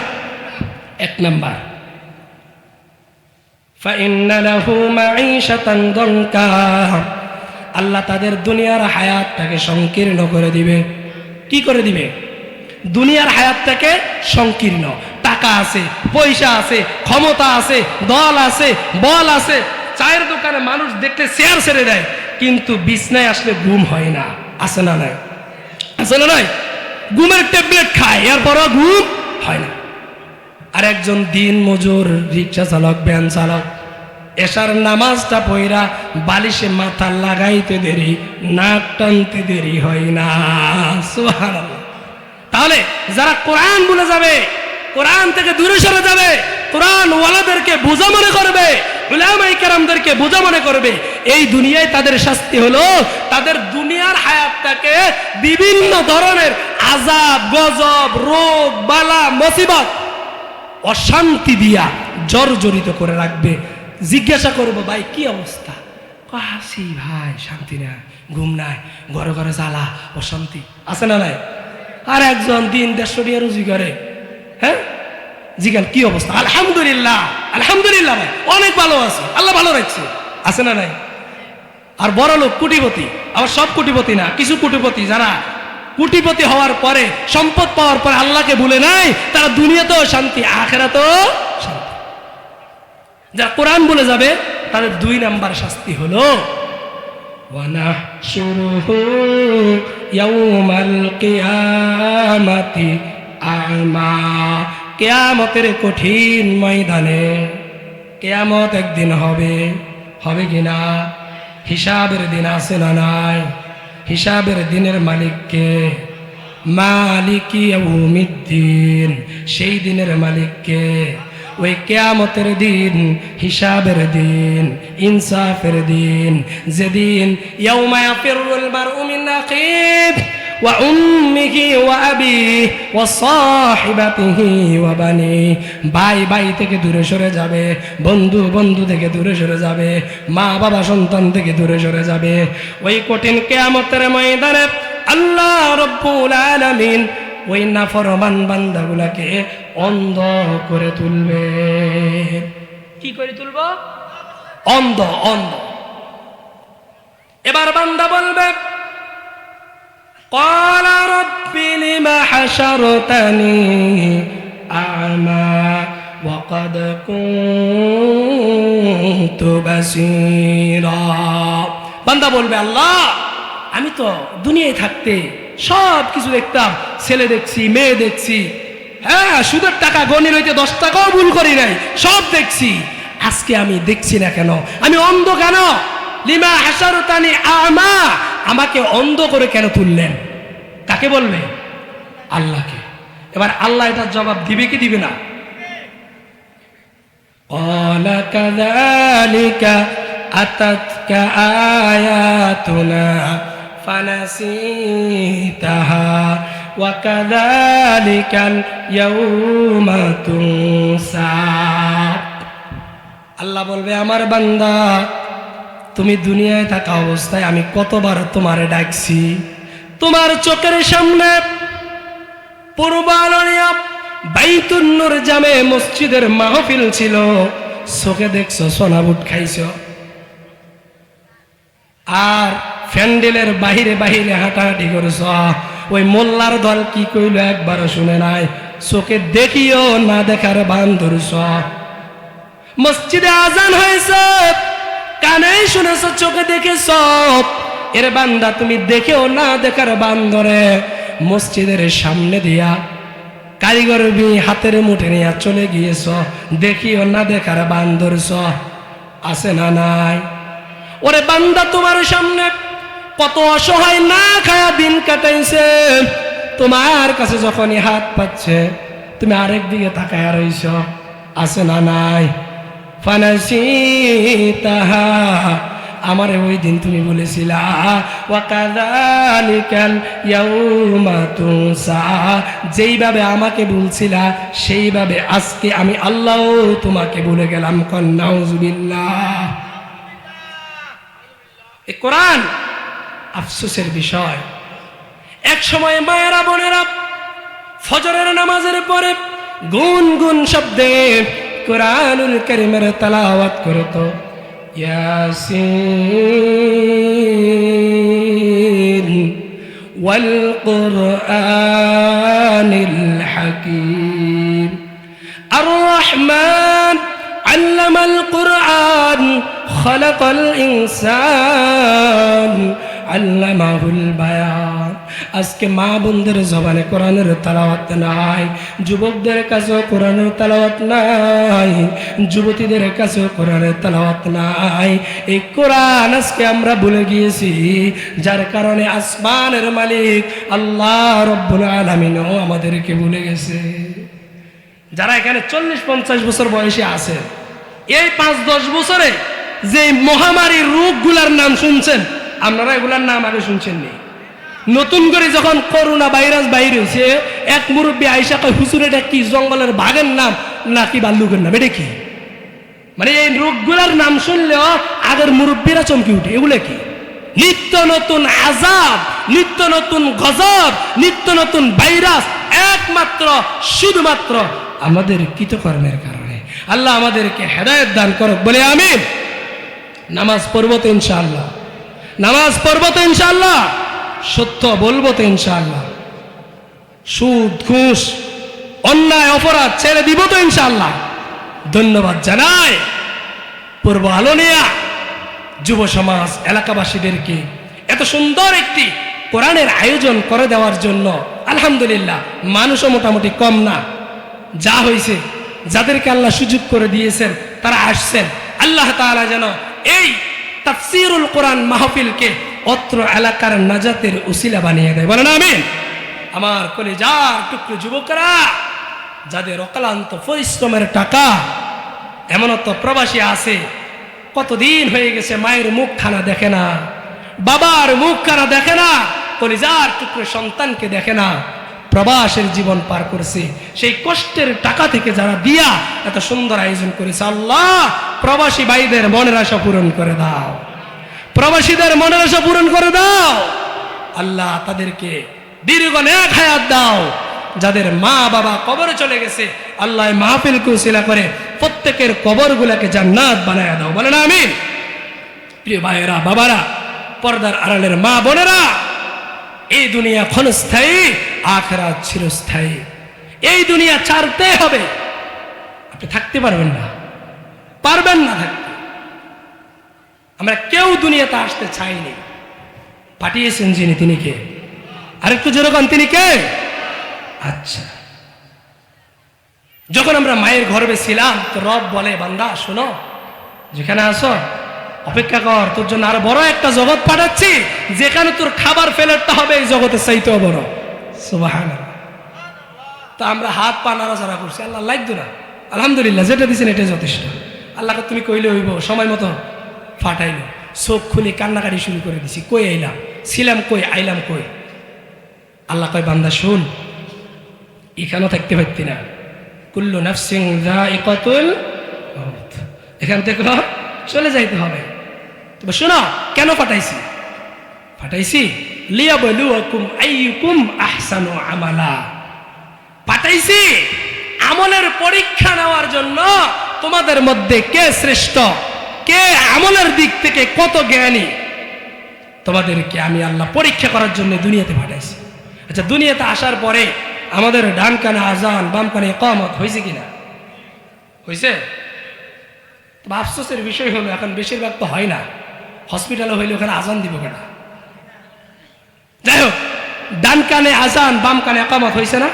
1 নাম্বার, فإن له معيشة ضنكا আল্লাহ তাদের দুনিয়ার হায়াতটাকে সংকীর্ণ করে দিবে। কি করে দিবে? দুনিয়ার হায়াতটাকে সংকীর্ণ। টাকা আছে, পয়সা আছে, ক্ষমতা আছে, দল আছে, বল আছে, চায়ের দোকানে মানুষ দেখলে চেয়ার ছেড়ে দেয়, কিন্তু বিছনায় আসলে ঘুম হয় না। আছে না নাই? আছে না নাই? ঘুমের ট্যাবলেট খায়, এরপরও ঘুম হয় না। আর একজন দিন মজুর, রিক্সা চালক, ভ্যান চালক, এশার নামাজটা পয়রা বালিশে মাথা লাগাইতে দেরি, নাক টানতে দেরি হয় না। সুবহানাল্লাহ। তাহলে যারা কোরআন ভুলে যাবে, কোরআন থেকে দূরে সরে যাবে, কোরআন ওয়ালাদেরকে বোঝা মনে করবে, উলামায়ে কেরামদেরকে বোঝা মনে করবে, এই দুনিয়ায় তাদের শাস্তি হলো তাদের দুনিয়ার হায়াতটাকে বিভিন্ন ধরনের আযাব, গজব, রোগ, বালা, মুসিবত, অশান্তি দিয়া জর্জরিত করে রাখবে। জিজ্ঞাসা করবো, ভাই কি অবস্থা? হাসি ভাই, শান্তি নাই, ঘুম নাই, ঘরে ঘরে জ্বালা, অশান্তি। আছে না নাই? আর একজন দিন 150 টাকা রুজি করে, হ্যাঁ, জিজ্ঞান কি অবস্থা? আলহামদুলিল্লাহ, আলহামদুলিল্লাহ ভাই, অনেক ভালো আছে, আল্লাহ ভালো রাখছে। আছে না নাই? আর বড় লোক, কোটিপতি, আবার সব কোটিপতি না, কিছু কোটিপতি যারা কোটিপতি হওয়ার পরে, সম্পদ পাওয়ার পরে আল্লাহকে ভুলে নাই, তারা দুনিয়াতেও শান্তি, আখিরাতেও শান্তি। যারা কোরআন বলে যাবে তাদের 2 নাম্বার শাস্তি হলো ওয়ানাহশুরুহু ইয়াউমাল কিয়ামাতি আমা। কিয়ামতের কঠিন ময়দানে, কিয়ামত একদিন হবে, হবে কিনা? হিসাবের দিন আছে না নাই? হিসাবের দিনের মালিককে? মালিকি ইয়াউমিদ্দিন, সেই দিনের মালিককে। ওই কিয়ামতের দিন, হিসাবের দিন, ইনসাফের দিন, যেদিন ইয়াউমা ইয়াফিরুল মারউ মিন আখিহি ওয়া উম্মিহি ওয়া আবিহি ওয়া সাহিবাতিহি ওয়া বানিহি। ভাই ভাই থেকে দূরে সরে যাবে, বন্ধু বন্ধু থেকে দূরে সরে যাবে, মা বাবা সন্তান থেকে দূরে সরে যাবে। ওই কঠিন কিয়ামতের ময়দানে আল্লাহ রাব্বুল আলামিন ওই নাফরমান বান্দাগুলাকে অন্ধ করে তুলবে। কি করে তুলব? অন্ধ, অন্ধ। এবার বান্দা বলবে, ক্বালা রাব্বি লিমা হাশারতানি আ'মা ওয়া ক্বাদ কুনতু বাসীরা। বান্দা বলবে, আল্লাহ আমি তো দুনিয়ায় থাকতে সব কিছু দেখতাম, ছেলে দেখছি, মেয়ে দেখছি, হ্যাঁ, সুদের টাকা গণি রইতে 10 টাকাও ভুল করি নাই, সব দেখছি। আজকে আমি দেখছি না কেন? আমি অন্ধ কেন? লিমা হাশারতানি আমা, আমাকে অন্ধ করে কেন তুললেন? কাকে বলবে? আল্লাহকে। এবার আল্লাহ এটার জবাব দিবে কি দিবে না? ক্বালা কাযালিকা আতাতকা আয়াতুনা ফানাসিতাহা ওয়া কাযালিকাল ইয়াউমা তুনসা। আল্লাহ বলবে, আমার বান্দা, তুমি দুনিয়ায় থাকা অবস্থায় আমি কতবার তোমারে ডাকছি, তোমার চোখের সামনে পূর্বালনিয়া বাইতুন নূর জামে মসজিদের মাহফিল ছিল, চোখে দেখছো, সোনাবুট খাইছো, আর প্যান্ডেলের বাহিরে বাহিরে হাঁটাহাঁটি করেছ। ওই মোল্লার দল কি কইল একবারও শুনে নাই, চোখে দেখিও না দেখার বান ধরছ। মসজিদে আজান হয়েছে, কানে শুনেছ, চোখে দেখেছ। এর বান্দা, তুমি দেখেও না দেখার বান ধরে মসজিদের সামনে দিয়া কারিগর হাতের মুঠে নিয়ে চলে গিয়েছ, দেখিও না দেখার বান ধরছ। আছে না নাই? ওরে বান্দা, তোমার সামনে কত অসহায় না খায়া দিন কাটাইছে, তোমার কাছে যখনই হাত পাচ্ছে তুমি আরেক দিকে তাকায়া রইছ। আছে না নাই? ফানাসিতাহা, আমারে ওই দিন তুমি বলেছিলা ওয়া কাযালিকাল ইয়াউমা তুনসা, যেইভাবে আমাকে বলছিলা সেইভাবে আজকে আমি আল্লাহ তোমাকে বলে গেলাম। নাউযুবিল্লাহ। এই কোরআন আফসোসের বিষয়। এক সময় মায়েরা বোনেরা ফজরের নামাজের পরে গুনগুন শব্দে কোরআনুল কারীমের তেলাওয়াত করতো, ইয়াসিন ওয়াল কুরআনিল হাকীম। আর রহমান আল্লামাল কুরআন খালাকাল ইনসান আল্লামাহুল বায়ান। আজকে মা বোনদের জবানে কোরআনের তেলাওয়াত নাই, যুবকদের কাছেও কোরআনের তেলাওয়াত নাই, যুবতীদের কাছেও কোরআনের তেলাওয়াত নাই। এই কোরআন আজকে আমরা ভুলে গিয়েছি, যার কারণে আসমানের মালিক আল্লাহ রব্বুল আলামিনও আমাদেরকে ভুলে গেছে। যারা এখানে 40-50 বছর বয়সে আছে, এই 5-10 বছরে যে মহামারী রোগগুলার নাম শুনছেন, আপনারা এগুলার নাম আগে শুনছেন নি? নতুন করে যখন করোনা ভাইরাস বাইর হয়েছে, এক মুরব্বী আইসা কয়, হুজুর এটা কি জঙ্গলের বাঘের নাম নাকি ভাল্লুকের নাম, এটা কি? মানে এই রোগগুলার নাম শুনলেও আগের মুরব্বীরা চমকে উঠে। এগুলো কি? নিত্য নতুন আযাব, নিত্য নতুন গজব, নিত্য নতুন ভাইরাস, একমাত্র শুধুমাত্র আমাদের কৃতকর্মের কারণে। আল্লাহ আমাদেরকে হেদায়েত দান করুক, বলে আমিন। নামাজ পড়ব তো ইনশাআল্লাহ, নামাজ পড়ব তো ইনশাআল্লাহ, সত্য বলবো তো ইনশাআল্লাহ, সুদ ঘুষ অন্যায় অপরাধ ছেড়ে দিব তো ইনশাআল্লাহ। ধন্যবাদ জানাই পূর্ব আলোনিয়া যুব সমাজ এলাকাবাসীদেরকে এত সুন্দর একটি কোরআনের আয়োজন করে দেওয়ার জন্য। আলহামদুলিল্লাহ, মানুষও মোটামুটি কম না। যা হয়েছে, যাদেরকে আল্লাহ সুযোগ করে দিয়েছেন তারা আসছেন। আল্লাহ তাআলা যেন এই তাফসীরুল কোরআন মাহফিলকে অত্র এলাকার নাজাতের উসিলা বানিয়ে দেয়, বলেন আমিন। আমার কলিজার টুকরো যুবকরা, যাদের অক্লান্ত পরিশ্রমের টাকা, এমন তো প্রবাসী আছে, কতদিন হয়ে গেছে মায়ের মুখখানা দেখে না, বাবার মুখখানা দেখে না, কলিজার টুকরো সন্তানকে দেখে না, প্রবাসের জীবন পার করছে। সেই কষ্টের টাকা থেকে যারা দিয়া এত সুন্দর আয়োজন করেছে, আল্লাহ প্রবাসী ভাইদের মনের আশা পূরণ করে দাও, প্রবাসীদের মনের আশা পূরণ করে দাও। আল্লাহ তাদেরকে দীর্ঘ নেক হায়াত দাও। যাদের মা বাবা কবরে চলে গেছে, আল্লাহ মাহফিলকে উসিলা করে প্রত্যেকের কবরগুলোকে জান্নাত বানায় দাও, বলেন আমিন। প্রিয় ভাইয়েরা, বাবারা, পর্দার আড়ালের মা বোনেরা, এই দুনিয়া ক্ষণস্থায়ী, আখিরাত চিরস্থায়ী। এই দুনিয়া ছাড়তে হবে, আপনি থাকতে পারবেন না, পারবেন না থাকতে। আমরা কেউ দুনিয়াতে আসতে চাইনি, পাঠিয়েছেন যিনি, তিনি কে? আরেকটু জোরে বলেন, তিনি কে? আচ্ছা, যখন আমরা মায়ের গর্ভে ছিলাম, তো রব বলে, বান্দা শোনো, যেখানে আসো অপেক্ষা কর, তোর জন্য আরো বড় একটা জগৎ পাঠাচ্ছি, যেখানে তোর খাবার ফেলেরটা হবে এই জগতের চাইতেও বড়। সুবহানাল্লাহ। তা আমরা হাত পা নাড়াচাড়া করছি, আল্লাহ লাগতো না, আলহামদুলিল্লাহ, যেটা দিচ্ছেন এটাই যথেষ্ট। আল্লাহকে তুমি কইলে হইব, সময় মতো ফাটাইলো, চোখ খুলে কান্নাকাটি শুরু করে দিছি, কই আইলাম, ছিলাম কই, আইলাম কই। আল্লাহ কয়, বান্দা শুন, এখানেও থাকতে পারতি না, কুল্লু নাফসিন যায়িকাতুল মাউত, এখান থেকে চলে যাইতে হবে। তবে শোনো, কেন পাঠাইছি? পাঠাইছি লিয়াবলুয়াকুম আইয়ুকুম আহসানু আমালা, পাঠাইছি আমলের পরীক্ষা নেওয়ার জন্য, তোমাদের মধ্যে কে শ্রেষ্ঠ, কে আমলের দিক থেকে কত জ্ঞানী, তোমাদেরকে আমি আল্লাহ পরীক্ষা করার জন্য দুনিয়াতে পাঠাইছি। আচ্ছা, দুনিয়াতে আসার পরে আমাদের ডান কানে আজান, বাম কানে ইকামত হয়েছে কিনা? হয়েছে। তবে আফসোসের বিষয় হলো, এখন বেশিরভাগ তো হয় না। হসপিটালে হইলে ওখানে আজান দিব কেনা? যাই হোক, ডান কানে আজান, বাম কানে ইকামত হয়েছে না?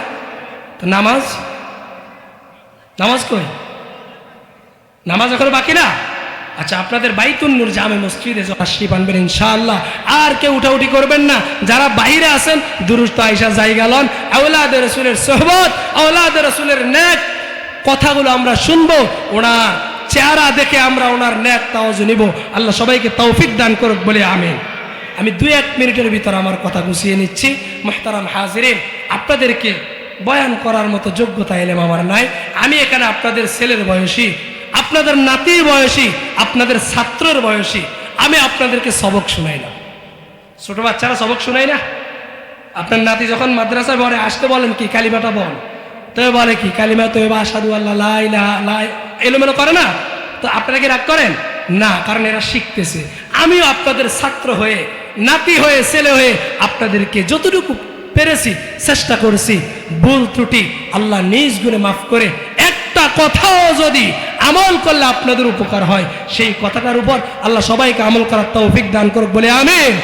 তো নামাজ, নামাজ কই? নামাজ এখন বাকি না। আচ্ছা, আপনাদের বাইতুন নূর জামে মসজিদে আসি পানবেন ইনশাআল্লাহ, আর কেউ উঠাউঠি করবেন না। যারা বাইরে আছেন, দুরুস্ত আয়েশা জায়গা লন, আওলাদে রাসূলের সোহবত, আওলাদে রাসূলের নেক কথাগুলো আমরা শুনবো, ওনার চেহারা দেখে আমরা ওনার নেক তাওয়াজ নিব। আল্লাহ সবাইকে তৌফিক দান করুক, বলে আমিন। আমি 2-1 মিনিটের ভিতর আমার কথা গুছিয়ে নিচ্ছি। মুহতারাম হাজিরিন, আপনাদেরকে বয়ান করার মতো যোগ্যতা এলেম আমার নাই। আমি এখানে আপনাদের ছেলের বয়সী, আপনাদের নাতির বয়সী, আপনাদের ছাত্রের বয়সী, আমি আপনাদেরকে সবক শোনাই না। ছোট বাচ্চারা সবক শোনাই না। আপনার নাতি যখন মাদ্রাসায় পড়ে, আসতে বলেন কি, কালিমাটা বল, তবে বলে কি কালিমা তয়্যিবা আশহাদু আল্লা লা ইলাহা লা এলোমেলো করে না? তো আপনারা কি রাগ করেন না? কারণ এরা শিখতেছে। আমিও আপনাদের ছাত্র হয়ে, নাতি হয়ে, ছেলে হয়ে আপনাদেরকে যতটুকু পেরেছি চেষ্টা করেছি। ভুল ত্রুটি আল্লাহ নিজ গুণে মাফ করে একটা কথাও যদি আমল করলে আপনাদের উপকার হয়, সেই কথাটার উপর আল্লাহ সবাইকে আমল করার তৌফিক দান করুক বলে আমিন।